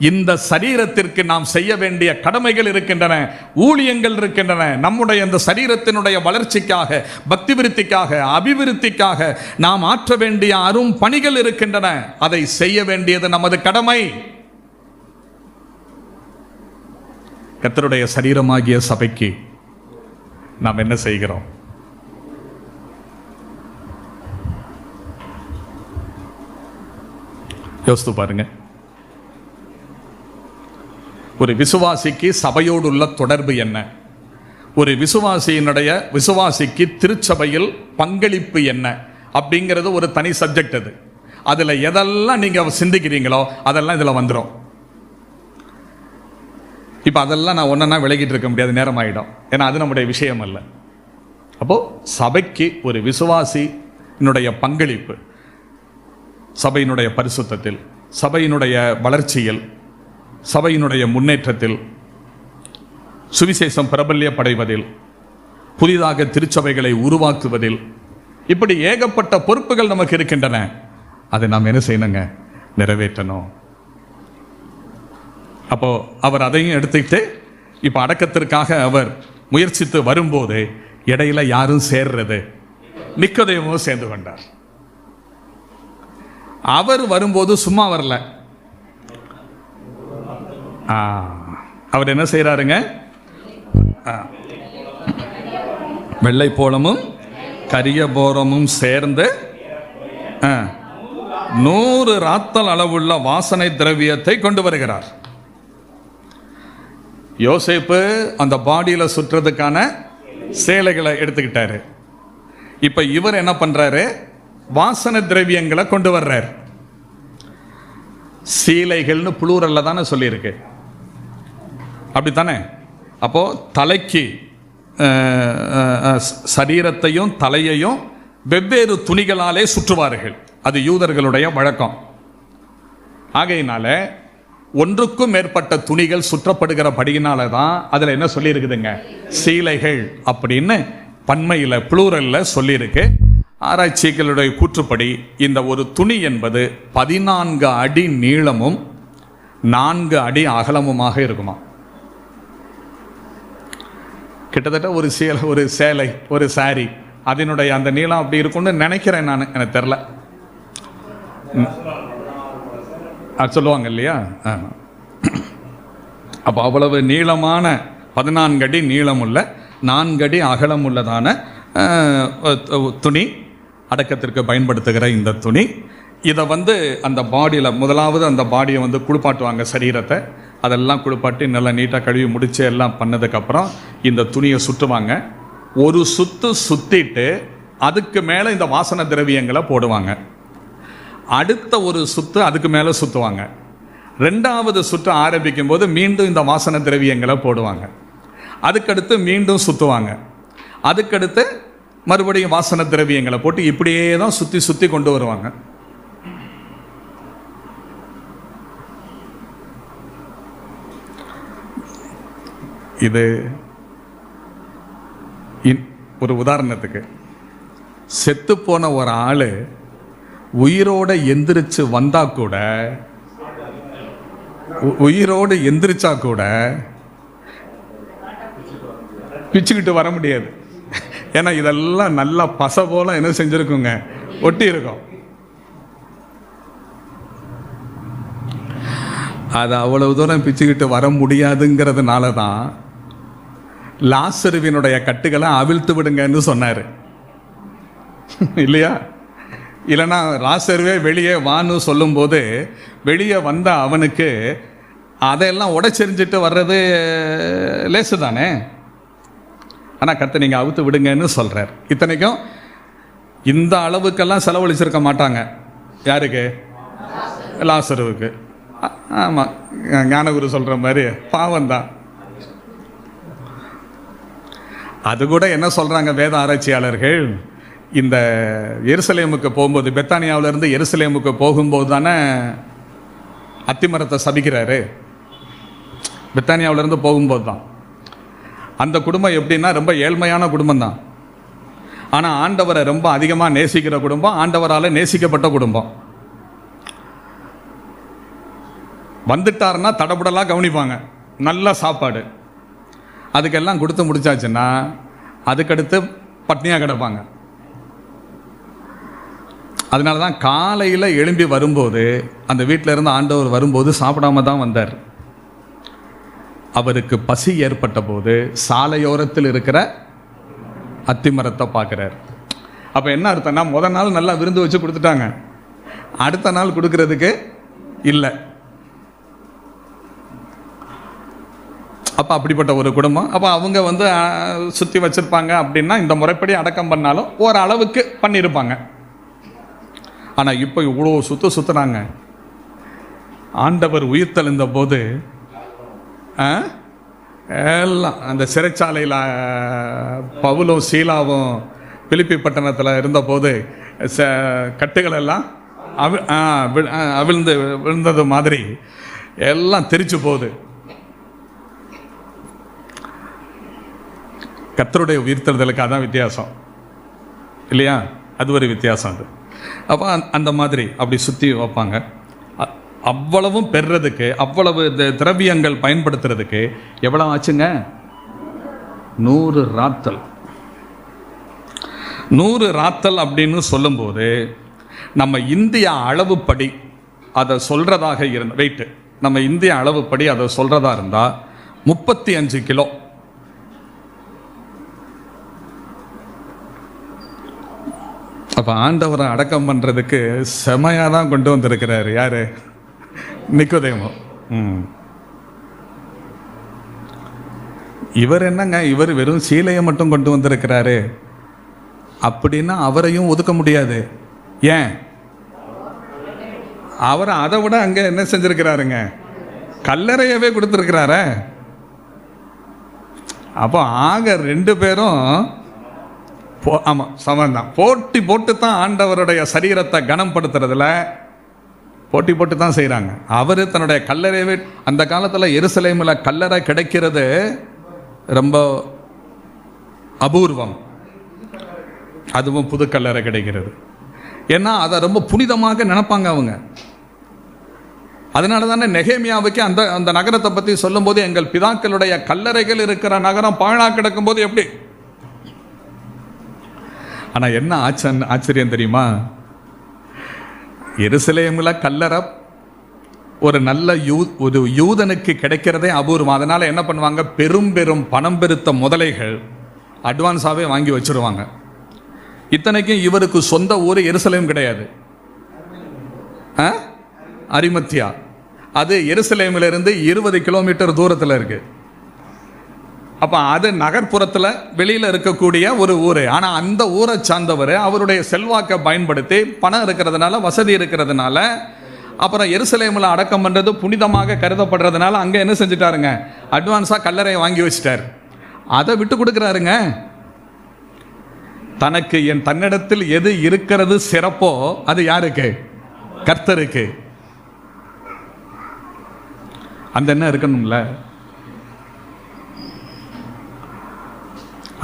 இந்த சரீரத்திற்கு நாம் செய்ய வேண்டிய கடமைகள் இருக்கின்றன, ஊழியங்கள் இருக்கின்றன. நம்முடைய இந்த சரீரத்தினுடைய வளர்ச்சிக்காக, பக்தி விருத்திக்காக, அபிவிருத்திக்காக நாம் ஆற்ற வேண்டிய அரும் பணிகள் இருக்கின்றன. அதை செய்ய வேண்டியது நமது கடமை. கர்த்தருடைய சரீரமாகிய சபைக்கு நாம் என்ன செய்கிறோம்? யோசித்து பாருங்க. ஒரு விசுவாசிக்கு சபையோடு உள்ள தொடர்பு என்ன? ஒரு விசுவாசிக்கு திருச்சபையில் பங்களிப்பு என்ன அப்படிங்கிறது ஒரு தனி சப்ஜெக்ட். அது அதுல எதெல்லாம் நீங்க சிந்திக்கிறீங்களோ அதெல்லாம் இதுல வந்துடும். இப்ப அதெல்லாம் நான் ஒன்னா விலகிட்டு இருக்க முடியாது, நேரம் ஆயிடும். ஏன்னா அது நம்முடைய விஷயம் அல்ல. அப்போ சபைக்கு ஒரு விசுவாசியினுடைய பங்களிப்பு, சபையினுடைய பரிசுத்தத்தில், சபையினுடைய வளர்ச்சியில், சபையினுடைய முன்னேற்றத்தில், சுவிசேஷம் பிரபல்யப்படைவதில், புதிதாக திருச்சபைகளை உருவாக்குவதில், இப்படி ஏகப்பட்ட பொறுப்புகள் நமக்கு இருக்கின்றன. அதை நாம் என்ன செய்யணுங்க? நிறைவேற்றணும். அப்போ அவர் அதையும் எடுத்துக்கிட்டு இப்ப அடக்கத்திற்காக அவர் முயற்சித்து வரும்போது இடையில யாரும் சேர்றது? நிக்கோதேமும் சேர்ந்து கொண்டார். அவர் வரும்போது சும்மா வரல. அவர் என்ன செய்யறாருங்க? வெள்ளை போலமும் கரிய போரமும் சேர்ந்து 100 ராத்தல் அளவுள்ள வாசனை திரவியத்தை கொண்டு வருகிறார். யோசேப்பு அந்த பாடியில சுற்றுறதுக்கான சேலைகளை எடுத்துக்கிட்டாரு. இப்ப இவர் என்ன பண்றாரு? வாசனை திரவியங்களை கொண்டு வர்றார். சீலைகள்னு புளூரல்ல தானே சொல்லியிருக்கு, அப்படித்தானே? அப்போ தலைக்கு சரீரத்தையும் தலையையும் வெவ்வேறு துணிகளாலே சுற்றுவார்கள். அது யூதர்களுடைய வழக்கம். ஆகையினால ஒன்றுக்கும் மேற்பட்ட துணிகள் சுற்றப்படுகிற படியினால தான் அதுல என்ன சொல்லி இருக்குதுங்க? சீலைகள் அப்படின்னு பன்மையில புளூரல்ல சொல்லியிருக்கு. ஆராய்ச்சிகளுடைய கூற்றுப்படி இந்த ஒரு துணி என்பது 14 அடி நீளமும் 4 அடி அகலமுமாக இருக்குமா. கிட்டத்தட்ட ஒரு சேலை, ஒரு சாரி, அதனுடைய அந்த நீளம் அப்படி இருக்கும்னு நினைக்கிறேன் நான், எனக்கு தெரியல. சொல்லுவாங்க இல்லையா? அப்போ அவ்வளவு நீளமான 14 அடி நீளமுள்ள 4 அடி அகலம் உள்ளதான துணி, அடக்கத்திற்கு பயன்படுத்துகிற இந்த துணி. இதை அந்த பாடியில் முதலாவது அந்த பாடியை குளிப்பாட்டுவாங்க, சரீரத்தை. அதெல்லாம் குளிப்பாட்டி நல்லா நீட்டாக கழுவி முடித்து எல்லாம் பண்ணதுக்கப்புறம் இந்த துணியை சுற்றுவாங்க. ஒரு சுற்று சுற்றிட்டு அதுக்கு மேலே இந்த வாசனை திரவியங்களை போடுவாங்க. அடுத்த ஒரு சுற்று அதுக்கு மேலே சுற்றுவாங்க. 2வது சுற்று ஆரம்பிக்கும் போது மீண்டும் இந்த வாசனை திரவியங்களை போடுவாங்க. அதுக்கடுத்து மீண்டும் சுற்றுவாங்க. அதுக்கடுத்து மறுபடியும் வாசனை திரவியங்களை போட்டு இப்படியே தான் சுற்றி சுற்றி கொண்டு வருவாங்க. இது ஒரு உதாரணத்துக்கு, செத்து போன ஒரு ஆள் உயிரோட எந்திரிச்சு வந்தா கூட, உயிரோடு எந்திரிச்சா கூட பிச்சுக்கிட்டு வர முடியாது. ஏன்னா இதெல்லாம் நல்லா பசை போல என்ன செஞ்சிருக்குங்க, ஒட்டி இருக்கும். அது அவ்வளவு தூரம் பிச்சுக்கிட்டு வர முடியாதுங்கிறதுனால தான் லாசருவினுடைய கட்டுகளை அவிழ்த்து விடுங்கன்னு சொன்னார் இல்லையா? இல்லைன்னா லாசருவே வெளியே வான்னு சொல்லும்போது வெளியே வந்த அவனுக்கு அதையெல்லாம் உடைச்செறிஞ்சிட்டு வர்றது லேசு தானே. ஆனால் கர்த்தர் நீங்கள் அவுத்து விடுங்கன்னு சொல்கிறார். இத்தனைக்கும் இந்த அளவுக்கெல்லாம் செலவழிச்சிருக்க மாட்டாங்க. யாருக்கு? லாசருவுக்கு. ஆமாம், ஞானகுரு சொல்கிற மாதிரி பாவம்தான். அது கூட என்ன சொல்கிறாங்க வேத ஆராய்ச்சியாளர்கள், இந்த எருசலேமுக்கு போகும்போது, பெத்தானியாவிலேருந்து எருசலேமுக்கு போகும்போது தானே அத்திமரத்தை சபிக்கிறாரு. பெத்தானியாவிலேருந்து போகும்போது தான். அந்த குடும்பம் எப்படின்னா ரொம்ப ஏழ்மையான குடும்பம் தான். ஆனால் ஆண்டவரை ரொம்ப அதிகமாக நேசிக்கிற குடும்பம், ஆண்டவரால் நேசிக்கப்பட்ட குடும்பம். வந்துட்டாருன்னா தடபுடலாக கவனிப்பாங்க, நல்ல சாப்பாடு. அதுக்கெல்லாம் கொடுத்து முடிச்சாச்சுன்னா அதுக்கடுத்து பட்னியாக கிடப்பாங்க. அதனால தான் காலையில் எழும்பி வரும்போது, அந்த வீட்டில் இருந்து ஆண்டவர் வரும்போது சாப்பிடாம தான் வந்தார். அவருக்கு பசி ஏற்பட்ட போது சாலையோரத்தில் இருக்கிற அத்திமரத்தை பார்க்குறார். அப்போ என்ன அர்த்தம்னா, முதல் நாள் நல்லா விருந்து வச்சு கொடுத்துட்டாங்க, அடுத்த நாள் கொடுக்கறதுக்கு இல்லை. அப்போ அப்படிப்பட்ட ஒரு குடும்பம். அப்போ அவங்க சுற்றி வச்சுருப்பாங்க அப்படின்னா இந்த முறைப்படி அடக்கம் பண்ணாலும் ஓரளவுக்கு பண்ணியிருப்பாங்க. ஆனால் இப்போ இவ்வளோ சுற்றுறாங்க. ஆண்டவர் உயிர் தெழுந்த போது எல்லாம் அந்த சிறைச்சாலையில் பவுலும் சீலாவும் பிலிப்பி பட்டணத்தில் இருந்தபோது கட்டுகள் எல்லாம் விழுந்தது மாதிரி எல்லாம் தெரிச்சு போகுது. கர்த்தருடைய உயிர்த்தெழுதலுக்கு அதான் வித்தியாசம் இல்லையா? அது ஒரு வித்தியாசம். அது அப்போ அந்த மாதிரி அப்படி சுற்றி வைப்பாங்க. அவ்வளவும் பெறுறதுக்கு, அவ்வளவு திரவியங்கள் பயன்படுத்துறதுக்கு எவ்வளோ ஆச்சுங்க? 100 ராத்தல். 100 ராத்தல் அப்படின்னு சொல்லும்போது நம்ம இந்திய அளவுப்படி அதை சொல்கிறதாக இருந்த வெயிட்டு, நம்ம இந்திய அளவுப்படி அதை சொல்கிறதா இருந்தால் 35 கிலோ. அப்போ ஆண்டவரை அடக்கம் பண்ணுறதுக்கு செமையாக தான் கொண்டு வந்திருக்கிறாரு. யார்? நிக்கோதேமு. இவர் என்னங்க, இவர் வெறும் சீலையை மட்டும் கொண்டு வந்திருக்கிறாரு அப்படின்னா அவரையும் ஒதுக்க முடியாது. ஏன்? அவர் அதை விட அங்கே என்ன செஞ்சிருக்கிறாருங்க, கல்லறையவே கொடுத்துருக்கிறார. அப்போ ஆக 2 பேரும் ஆமாம் சமந்தான். போட்டி போட்டு தான் ஆண்டவருடைய சரீரத்தை கனப்படுத்துறதுல போட்டி போட்டு தான் செய்கிறாங்க. அவர் தன்னுடைய கல்லறையவே, அந்த காலத்தில் எருசலேமில் கல்லறை கிடைக்கிறது ரொம்ப அபூர்வம். அதுவும் புது கல்லறை கிடைக்கிறது. ஏன்னா அதை ரொம்ப புனிதமாக நினைப்பாங்க அவங்க. அதனால தானே நெகேமியாவுக்கு அந்த நகரத்தை பற்றி சொல்லும்போது, எங்கள் பிதாக்களுடைய கல்லறைகள் இருக்கிற நகரம் பாழா கிடக்கும் போது எப்படி. ஆனால் என்ன ஆச்சரியம் தெரியுமா? எருசலேமில் கல்லறை ஒரு நல்ல ஒரு யூதனுக்கு கிடைக்கிறதே அபூர்வம். அதனால என்ன பண்ணுவாங்க, பெரும் பெரும் பணம் பெருத்த முதலைகள் அட்வான்ஸாகவே வாங்கி வச்சிருவாங்க. இத்தனைக்கும் இவருக்கு சொந்த ஊர் எருசலேம் கிடையாது, அரிமத்தியா. அது எருசலேமிலிருந்து 20 கிலோமீட்டர் தூரத்தில் இருக்கு. அப்போ அது நகர்ப்புறத்தில் வெளியில் இருக்கக்கூடிய ஒரு ஊர். ஆனால் அந்த ஊரை சார்ந்தவர் அவருடைய செல்வாக்கை பயன்படுத்தி பணம் இருக்கிறதுனால, வசதி இருக்கிறதுனால, அப்புறம் எருசலேமில் அடக்கம் பண்ணுறது புனிதமாக கருதப்படுறதுனால அங்கே என்ன செஞ்சுட்டாருங்க, அட்வான்ஸாக கல்லறையை வாங்கி வச்சிட்டார். அதை விட்டு கொடுக்குறாருங்க. தன்னிடத்தில் எது இருக்கிறது சிறப்போ அது யாருக்கு? கர்த்தருக்கு. அந்த என்ன இருக்கணும்ல,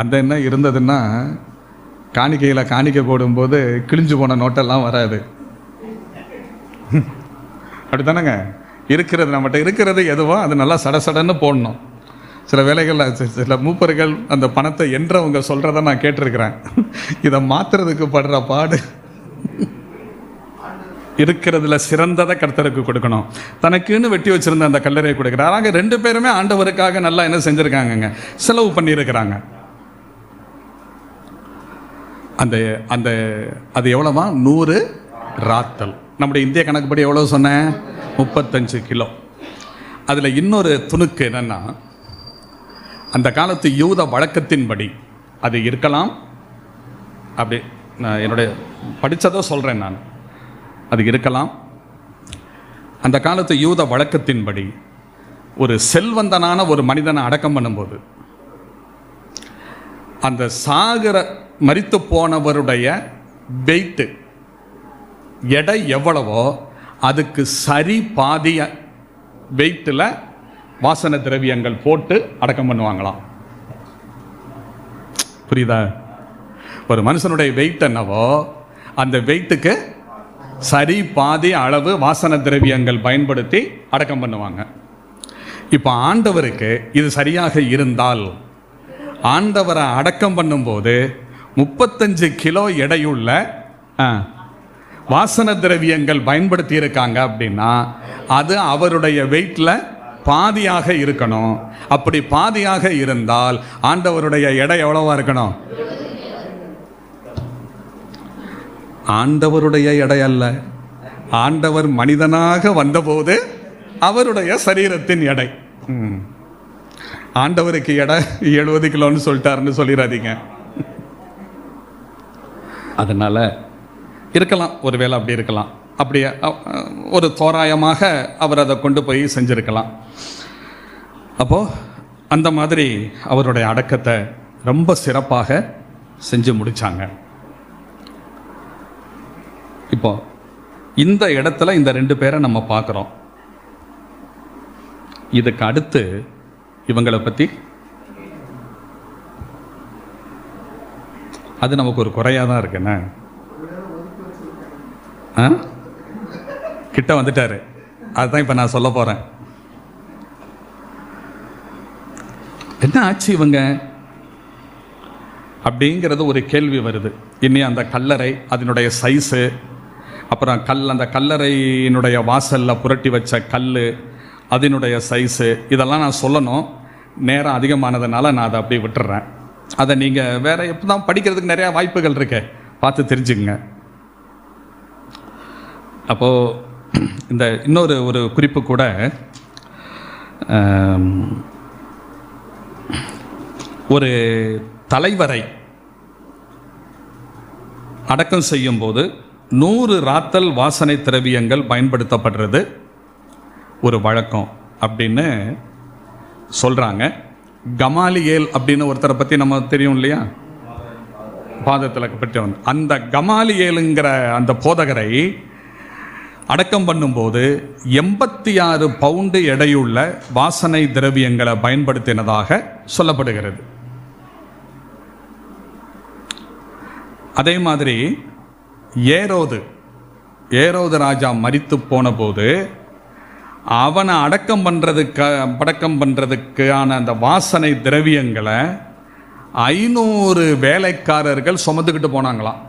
அந்த என்ன இருந்ததுன்னா காணிக்கையில் காணிக்கை போடும்போது கிழிஞ்சு போன நோட்டெல்லாம் வராது. அப்படித்தானங்க இருக்கிறது, நம்மகிட்ட இருக்கிறது எதுவோ அது நல்லா சடசடன்னு போடணும். சில வேளைகளில் சில மூப்பர்கள் அந்த பணத்தை என்றவங்க சொல்கிறத நான் கேட்டிருக்கிறேன். இதை மாற்றுறதுக்கு படுற பாடு. இருக்கிறதுல சிறந்ததை கர்த்தருக்கு கொடுக்கணும். தனக்குன்னு வெட்டி வச்சிருந்த அந்த கல்லறையை கொடுக்குறாரு. ஆக 2 பேருமே ஆண்டவருக்காக நல்லா என்ன செஞ்சுருக்காங்கங்க, செலவு பண்ணியிருக்கிறாங்க. அந்த அந்த அது எவ்வளோவா? 100 ராத்தல். நம்முடைய இந்திய கணக்குப்படி எவ்வளோ சொன்னேன்? 35 கிலோ. அதில் இன்னொரு துணுக்கு என்னென்னா, அந்த காலத்து யூத வழக்கத்தின்படி அது இருக்கலாம். அப்படி நான் என்னுடைய படித்ததோ சொல்கிறேன். நான் அது இருக்கலாம். அந்த காலத்து யூத வழக்கத்தின்படி ஒரு செல்வந்தனான ஒரு மனிதனை அடக்கம் பண்ணும்போது அந்த சாகர மரித்து போனவருடைய வெயிட்டு எடை எவ்வளவோ அதுக்கு சரி பாதிய வெயிட்டில் வாசன திரவியங்கள் போட்டு அடக்கம் பண்ணுவாங்களாம். புரியுதா? ஒரு மனுஷனுடைய வெயிட் என்னவோ அந்த வெயிட்டுக்கு சரி பாதி அளவு வாசன திரவியங்கள் பயன்படுத்தி அடக்கம் பண்ணுவாங்க. இப்போ ஆண்டவருக்கு இது சரியாக இருந்தால் ஆண்டவரை அடக்கம் பண்ணும்போது 35 கிலோ எடையுள்ள வாசன திரவியங்கள் பயன்படுத்தி இருக்காங்க அப்படின்னா அது அவருடைய வெயிட்ல பாதியாக இருக்கணும். அப்படி பாதியாக இருந்தால் ஆண்டவருடைய எடை எவ்வளவா இருக்கணும்? ஆண்டவருடைய எடை அல்ல, ஆண்டவர் மனிதனாக வந்தபோது அவருடைய சரீரத்தின் எடை. ஆண்டவருக்கு எடை 70 கிலோன்னு சொல்லிட்டாருன்னு சொல்லிடாதீங்க. அதனால இருக்கலாம், ஒருவேளை அப்படி இருக்கலாம். அப்படியே ஒரு தோராயமாக அவர் அதை கொண்டு போய் செஞ்சிருக்கலாம். அப்போது அந்த மாதிரி அவருடைய அடக்கத்தை ரொம்ப சிறப்பாக செஞ்சு முடித்தாங்க. இப்போ இந்த இடத்துல இந்த 2 பேரை நம்ம பார்க்குறோம். இதுக்கு அடுத்து இவங்களை பற்றி அது நமக்கு ஒரு குறையாக தான் இருக்குண்ணே. கிட்ட வந்துட்டாரு, அதுதான் இப்போ நான் சொல்ல போகிறேன். என்ன ஆச்சு இவங்க அப்படிங்கிறது ஒரு கேள்வி வருது. இனி அந்த கல்லறை, அதனுடைய சைஸு, அப்புறம் அந்த கல்லறையினுடைய வாசலில் புரட்டி வச்ச கல், அதனுடைய சைஸு, இதெல்லாம் நான் சொல்லணும். நேரம் அதிகமானதுனால நான் அதை அப்படியே விட்டுறேன். அதை நீங்கள் வேறு எப்போ தான் படிக்கிறதுக்கு நிறையா வாய்ப்புகள் இருக்கு, பார்த்து தெரிஞ்சுக்குங்க. அப்போது இந்த இன்னொரு குறிப்பு கூட, ஒரு தலைவரை அடக்கம் செய்யும்போது 100 ராத்தல் வாசனை திரவியங்கள் பயன்படுத்தப்படுறது ஒரு வழக்கம் அப்படின்னு சொல்கிறாங்க. கமாலியேல் அப்படின்னு ஒருத்தரை பற்றி நம்ம தெரியும் இல்லையா, பாதத்தில் பற்றி வந்து அந்த கமாலியேலுங்கிற அந்த போதகரை அடக்கம் பண்ணும்போது 86 பவுண்டு எடையுள்ள வாசனை திரவியங்களை பயன்படுத்தினதாக சொல்லப்படுகிறது. அதே மாதிரி ஏரோது ராஜா மரித்து போன போது அவனை அடக்கம் பண்ணுறதுக்கான அந்த வாசனை திரவியங்களை 500 வேலைக்காரர்கள் சுமந்துக்கிட்டு போனாங்களாம்.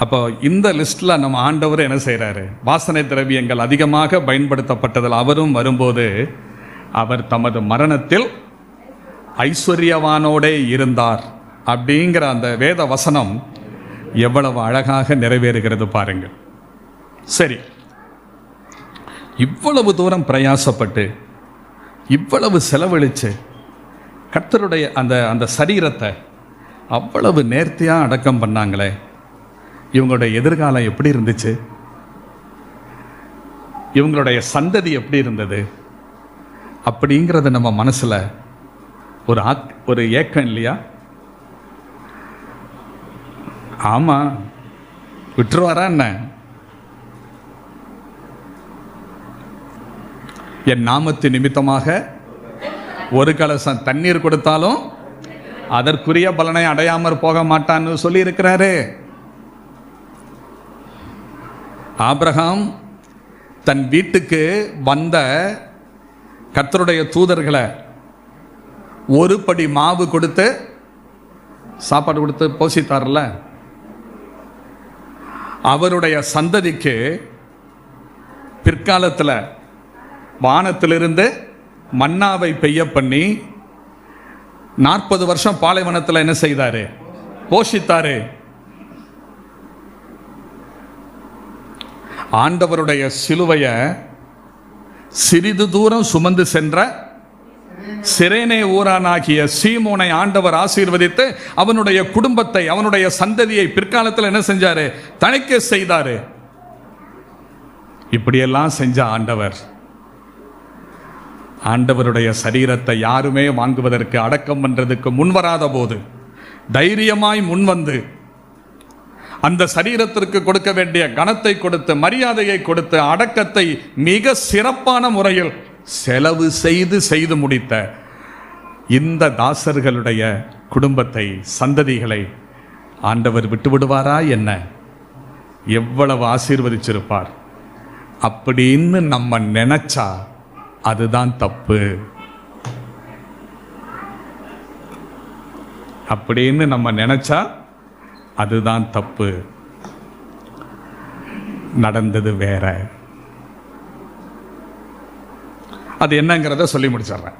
அப்போ இந்த லிஸ்ட்டில் நம்ம ஆண்டவர் என்ன செய்கிறாரு, வாசனை திரவியங்கள் அதிகமாக பயன்படுத்தப்பட்டதில் அவரும் வரும்போது அவர் தமது மரணத்தில் ஐஸ்வர்யவானோடே இருந்தார் அப்படிங்கிற அந்த வேத வசனம் எவ்வளவு அழகாக நிறைவேறுகிறது பாருங்கள். சரி, இவ்வளவு தூரம் பிரயாசப்பட்டு இவ்வளவு செலவழித்து கர்த்தருடைய அந்த சரீரத்தை அவ்வளவு நேர்த்தியாக அடக்கம் பண்ணாங்களே, இவங்களுடைய எதிர்காலம் எப்படி இருந்துச்சு? இவங்களுடைய சந்ததி எப்படி இருந்தது? அப்படிங்கிறது நம்ம மனசில் ஒரு ஏக்கம் இல்லையா? ஆமாம், விட்டுருவாரா என்ன? என் நாமத்து நிமித்தமாக ஒரு கலசம் தண்ணீர் கொடுத்தாலும் அதற்குரிய பலனை அடையாமற் போக மாட்டான்னு சொல்லி இருக்கிறாரு. ஆபிரகாம் தன் வீட்டுக்கு வந்த கர்த்தருடைய தூதர்களை ஒரு படி மாவு கொடுத்து சாப்பாடு கொடுத்து போஷித்தார்ல, அவருடைய சந்ததிக்கு பிற்காலத்தில் வானத்திலிருந்து மன்னாவை பெய்ய பண்ணி 40 வருஷம் பாலைவனத்தில் என்ன செய்தாரு? போஷித்தாரு. ஆண்டவருடைய சிலுவையை சிறிது தூரம் சுமந்து சென்ற சிரேனே ஊரானாகிய சீமோனை ஆண்டவர் ஆசீர்வதித்து அவனுடைய குடும்பத்தை, அவனுடைய சந்ததியை பிற்காலத்தில் என்ன செஞ்சாரு? தணிக்கை செய்தாரு. இப்படியெல்லாம் செஞ்ச ஆண்டவருடைய சரீரத்தை யாருமே வாங்குவதற்கு, அடக்கம் பண்றதுக்கு முன்வராத போது தைரியமாய் முன்வந்து அந்த சரீரத்திற்கு கொடுக்க வேண்டிய கனத்தை கொடுத்து, மரியாதையை கொடுத்து, அடக்கத்தை மிக சிறப்பான முறையில் செலவு செய்து முடித்த இந்த தாசர்களுடைய குடும்பத்தை, சந்ததிகளை ஆண்டவர் விட்டு விடுவாரா என்ன? எவ்வளவு ஆசீர்வதிச்சிருப்பார். அப்படின்னு நம்ம நினைச்சா அதுதான் தப்பு. அப்படின்னு நம்ம நினைச்சா அதுதான் தப்பு. நடந்தது வேற. அது என்னங்கிறத சொல்லி முடிச்சிடுறேன்.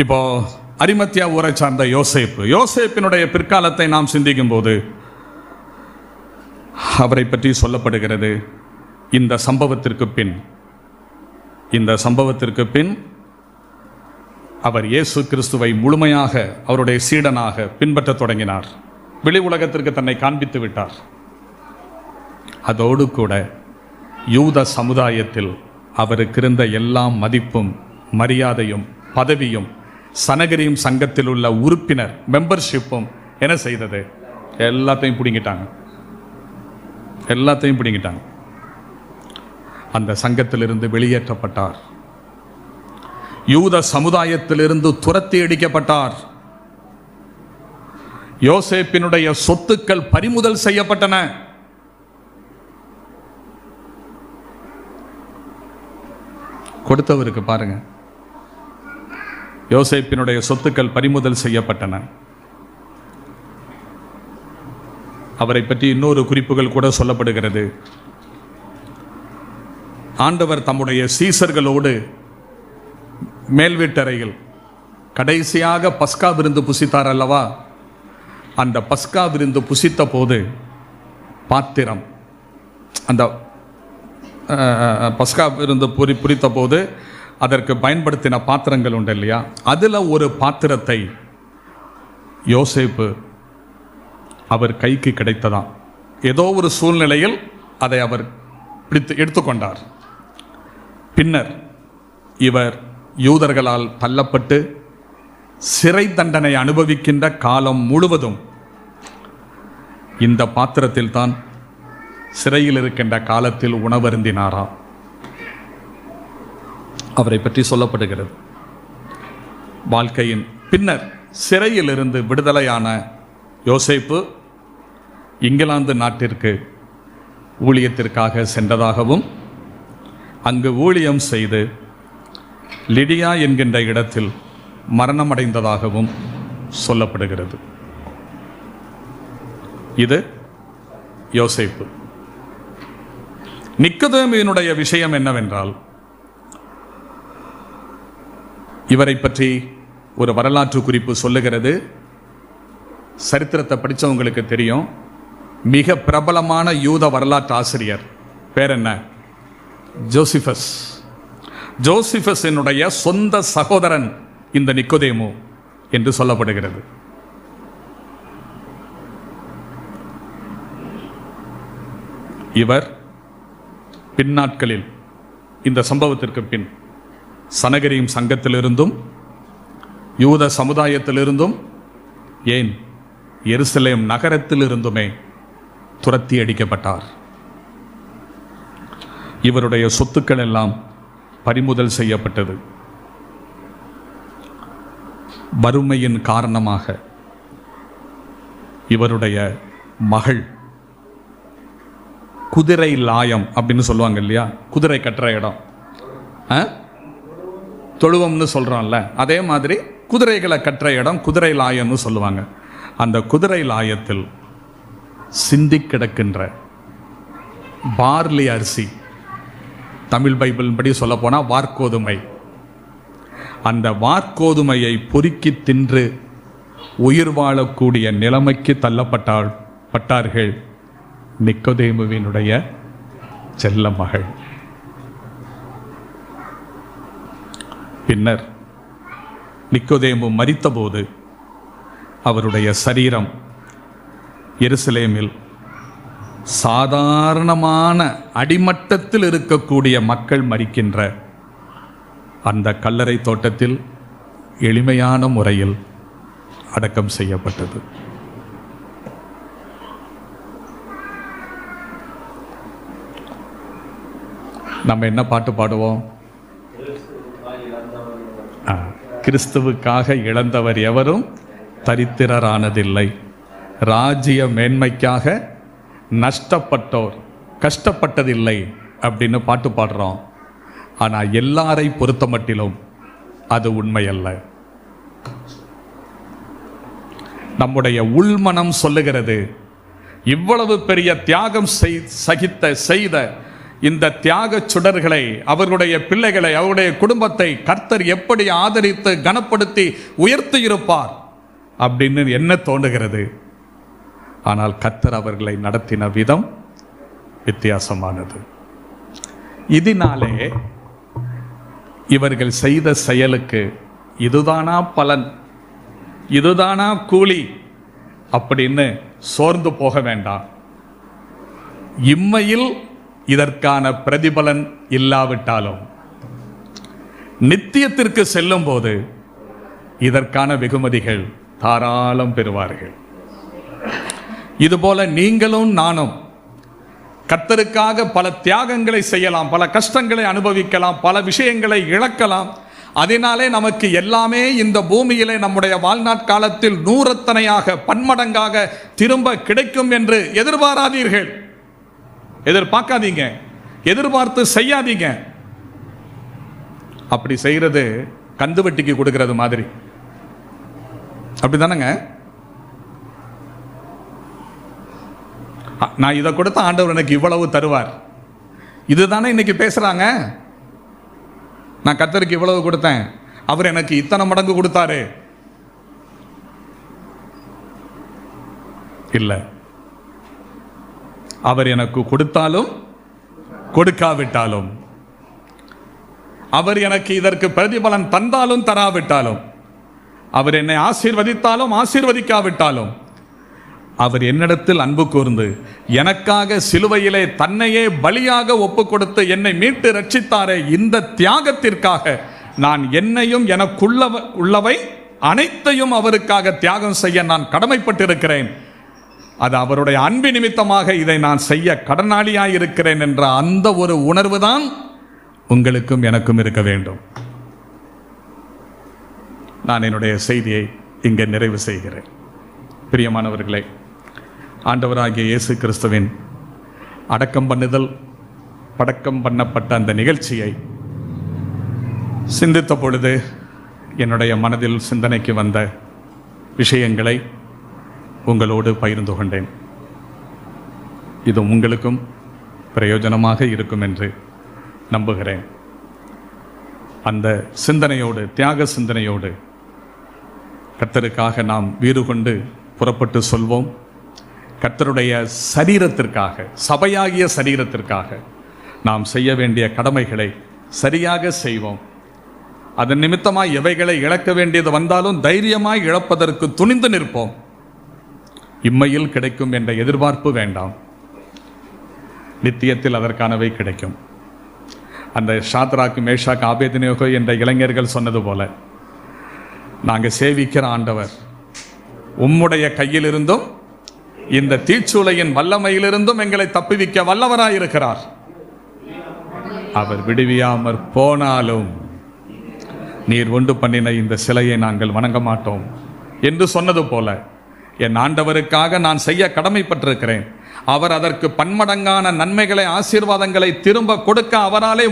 இப்போ அரிமத்தியா ஊரை சார்ந்த யோசேப்பினுடைய பிற்காலத்தை நாம் சிந்திக்கும் போது அவரை பற்றி சொல்லப்படுகிறது. இந்த சம்பவத்திற்கு பின் அவர் இயேசு கிறிஸ்துவை முழுமையாக அவருடைய சீடனாக பின்பற்ற தொடங்கினார். வெளி உலகத்திற்கு தன்னை காண்பித்து விட்டார். அதோடு கூட யூத சமுதாயத்தில் அவருக்கு இருந்த எல்லா மதிப்பும், மரியாதையும், பதவியும், சனகரியும் சங்கத்தில் உள்ள உறுப்பினர் மெம்பர்ஷிப்பும் என்ன செய்தது? எல்லாத்தையும் பிடிங்கிட்டாங்க. அந்த சங்கத்திலிருந்து வெளியேற்றப்பட்டார். யூத சமுதாயத்திலிருந்து துரத்தி அடிக்கப்பட்டார். யோசேப்பினுடைய சொத்துக்கள் பறிமுதல் செய்யப்பட்டன. கொடுத்தவருக்கு பாருங்க, யோசேப்பினுடைய சொத்துக்கள் பறிமுதல் செய்யப்பட்டன. அவரை பற்றி இன்னொரு குறிப்புகள் கூட சொல்லப்படுகிறது. ஆண்டவர் தம்முடைய சீசர்களோடு மேல் வீட்டறையில் கடைசியாக பஸ்கா விருந்து புசித்தார் அல்லவா? அந்த பஸ்கா விருந்து புசித்த போது பாத்திரம், அந்த பஸ்கா விருந்து புரித்த போது அதற்கு பயன்படுத்தின பாத்திரங்கள் உண்டு இல்லையா? அதில் ஒரு பாத்திரத்தை யோசேப்பு அவர் கைக்கு கிடைத்ததாம். ஏதோ ஒரு சூழ்நிலையில் அதை அவர் எடுத்துக்கொண்டார். பின்னர் இவர் யூதர்களால் தள்ளப்பட்டு சிறை தண்டனை அனுபவிக்கின்ற காலம் முழுவதும் இந்த பாத்திரத்தில் தான் சிறையில் இருக்கின்ற காலத்தில் உணவருந்தினாரா? அவரை பற்றி சொல்லப்படுகிறது. வாழ்க்கையின் பின்னர் சிறையில் இருந்து விடுதலையான யோசேப்பு இங்கிலாந்து நாட்டிற்கு ஊழியத்திற்காக சென்றதாகவும், அங்கு ஊழியம் செய்து லிடியா என்கின்ற இடத்தில் மரணமடைந்ததாகவும் சொல்லப்படுகிறது. இது யோசேப்பு. நிக்கதேமினுடைய விஷயம் என்னவென்றால், இவரை பற்றி ஒரு வரலாற்று குறிப்பு சொல்லுகிறது. சரித்திரத்தை படித்தவங்களுக்கு தெரியும். மிக பிரபலமான யூத வரலாற்று ஆசிரியர் பேர் என்ன? ஜோசிஃபஸ். ஜோசிஃபஸினுடைய சொந்த சகோதரன் இந்த நிக்கோதேமு என்று சொல்லப்படுகிறது. இவர் பின்னாட்களில் இந்த சம்பவத்திற்கு பின் சனகரியும் சங்கத்திலிருந்தும் யூத சமுதாயத்திலிருந்தும் ஏன் எருசலேம் நகரத்திலிருந்துமே துரத்தி அடிக்கப்பட்டார். இவருடைய சொத்துக்கள் எல்லாம் பறிமுதல் செய்யப்பட்டது. வறுமையின் காரணமாக இவருடைய மகள் குதிரை லாயம் அப்படின்னு சொல்லுவாங்க இல்லையா, குதிரை கட்டுற இடம், தொழுவம்னு சொல்றோம்ல, அதே மாதிரி குதிரைகளை கட்டுற இடம் குதிரை லாயம்னு சொல்லுவாங்க. அந்த குதிரை லாயத்தில் சிந்தி கிடக்கின்ற பார்லி அரிசி, தமிழ் பைபிள் படி சொல்ல போனா வார்கோதுமை, அந்த வார்கோதுமையை பொறுக்கி தின்று உயிர் வாழக்கூடிய நிலைமைக்கு தள்ளப்பட்டார்கள் நிக்கோதேமுவினுடைய செல்ல மகள். பின்னர் நிக்கோதேமு மரித்தபோது அவருடைய சரீரம் எருசலேமில் சாதாரணமான அடிமட்டத்தில் இருக்கக்கூடிய மக்கள் மரிக்கின்ற அந்த கல்லறை தோட்டத்தில் எளிமையான முறையில் அடக்கம் செய்யப்பட்டது. நம்ம என்ன பாட்டு பாடுவோம்? கிறிஸ்துவுக்காக இழந்தவர் எவரும் தரித்திரரானதில்லை, ராஜ்ய மேன்மைக்காக நஷ்டப்பட்டோர் கஷ்டப்பட்டதில்லை அப்படின்னு பாட்டு பாடுறோம். ஆனால் எல்லாரை பொறுத்த மட்டிலும் அது உண்மையல்ல. நம்முடைய உள்மனம் சொல்லுகிறது, இவ்வளவு பெரிய தியாகம் செய்த இந்த தியாக சுடர்களை, அவர்களுடைய பிள்ளைகளை, அவருடைய குடும்பத்தை கர்த்தர் எப்படி ஆதரித்து கனப்படுத்தி உயர்த்தி இருப்பார் அப்படின்னு என்ன தோன்றுகிறது. ஆனால் கர்த்தர் அவர்களை நடத்தின விதம் வித்தியாசமானது. இதனாலே இவர்கள் செய்த செயலுக்கு இதுதானா பலன், இதுதானா கூலி அப்படின்னு சோர்ந்து போக வேண்டாம். இம்மையில் இதற்கான பிரதிபலன் இல்லாவிட்டாலும் நித்தியத்திற்கு செல்லும் போது இதற்கான வெகுமதிகள் தாராளம் பெறுவார்கள். இதுபோல நீங்களும் நானும் கர்த்தருக்காக பல தியாகங்களை செய்யலாம், பல கஷ்டங்களை அனுபவிக்கலாம், பல விஷயங்களை இழக்கலாம். அதனாலே நமக்கு எல்லாமே இந்த பூமியிலே நம்முடைய வாழ்நாட்காலத்தில் நூறத்தனையாக பன்மடங்காக திரும்ப கிடைக்கும் என்று எதிர்பாராதீர்கள், எதிர்பார்க்காதீங்க, எதிர்பார்த்து செய்யாதீங்க. அப்படி செய்யறது கந்து வட்டிக்கு கொடுக்கிறது மாதிரி. அப்படிதானங்க? நான் இதை கொடுத்த ஆண்டவர் எனக்கு இவ்வளவு தருவார், இதுதானே இன்னைக்கு பேசுறாங்க. நான் கர்த்தருக்கு இவ்வளவு கொடுத்தேன், அவர் எனக்கு இத்தனை மடங்கு கொடுத்தாரு. இல்ல, அவர் எனக்கு கொடுத்தாலும் கொடுக்காவிட்டாலும், அவர் எனக்கு இதற்கு பிரதிபலன் தந்தாலும் தராவிட்டாலும், அவர் என்னை ஆசீர்வதித்தாலும் ஆசீர்வதிக்காவிட்டாலும், அவர் என்னிடத்தில் அன்பு கூர்ந்து எனக்காக சிலுவையிலே தன்னையே பலியாக ஒப்பு கொடுத்து என்னை மீட்டு ரட்சித்தாரே, இந்த தியாகத்திற்காக நான் என்னையும் எனக்குள்ளவை அனைத்தையும் அவருக்காக தியாகம் செய்ய நான் கடமைப்பட்டிருக்கிறேன். அது அவருடைய அன்பு நிமித்தமாக இதை நான் செய்ய கடனாளியாய் இருக்கிறேன் என்ற அந்த ஒரு உணர்வு தான் உங்களுக்கும் எனக்கும் இருக்க வேண்டும். நான் என்னுடைய செய்தியை இங்கே நிறைவு செய்கிறேன். பிரியமானவர்களே, ஆண்டவராகிய இயேசு கிறிஸ்துவின் அடக்கம் பண்ணுதல், படக்கம் பண்ணப்பட்ட அந்த நிகழ்ச்சியை சிந்தித்த பொழுது என்னுடைய மனதில் சிந்தனைக்கு வந்த விஷயங்களை உங்களோடு பகிர்ந்து கொண்டேன். இது உங்களுக்கும் பிரயோஜனமாக இருக்கும் என்று நம்புகிறேன். அந்த சிந்தனையோடு, தியாக சிந்தனையோடு கர்த்தருக்காக நாம் வீறு கொண்டு புறப்பட்டு சொல்வோம். கர்த்தருடைய சரீரத்திற்காக, சபையாகிய சரீரத்திற்காக நாம் செய்ய வேண்டிய கடமைகளை சரியாக செய்வோம். அதன் நிமித்தமாய் எவைகளை இழக்க வேண்டியது வந்தாலும் தைரியமாய் இழப்பதற்கு துணிந்து நிற்போம். இம்மையில் கிடைக்கும் என்ற எதிர்பார்ப்பு வேண்டாம். நித்தியத்தில் அதற்கானவை கிடைக்கும். அந்த ஷாத்ராக், மேஷாக், ஆபேத்நேகோ என்ற இளைஞர்கள் சொன்னது போல, நாங்கள் சேவிக்கிற ஆண்டவர் உம்முடைய கையிலிருந்தும் இந்த தீச்சூளையின் வல்லமையிலிருந்தும் எங்களை தப்புவிக்க வல்லவராயிருக்கிறார். அவர் விடுவியாமற் போனாலும் நீர் உண்டு பண்ணின இந்த சிலையை நாங்கள் வணங்க மாட்டோம் என்று சொன்னது போல, என் ஆண்டவருக்காக நான் செய்ய கடமைப்பட்டிருக்கிறேன். அவர் அதற்கு பன்மடங்கான நன்மைகளை, ஆசீர்வாதங்களை திரும்ப கொடுக்க அவராலே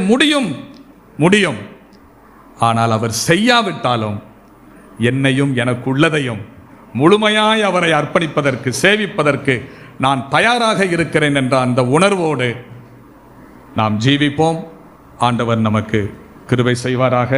முடியும். ஆனால் அவர் செய்யாவிட்டாலும் என்னையும் எனக்குள்ளதையும் முழுமையாய் அவரை அர்ப்பணிப்பதற்கு, சேவிப்பதற்கு நான் தயாராக இருக்கிறேன் என்ற அந்த உணர்வோடு நாம் ஜீவிப்போம். ஆண்டவர் நமக்கு கிருபை செய்வாராக.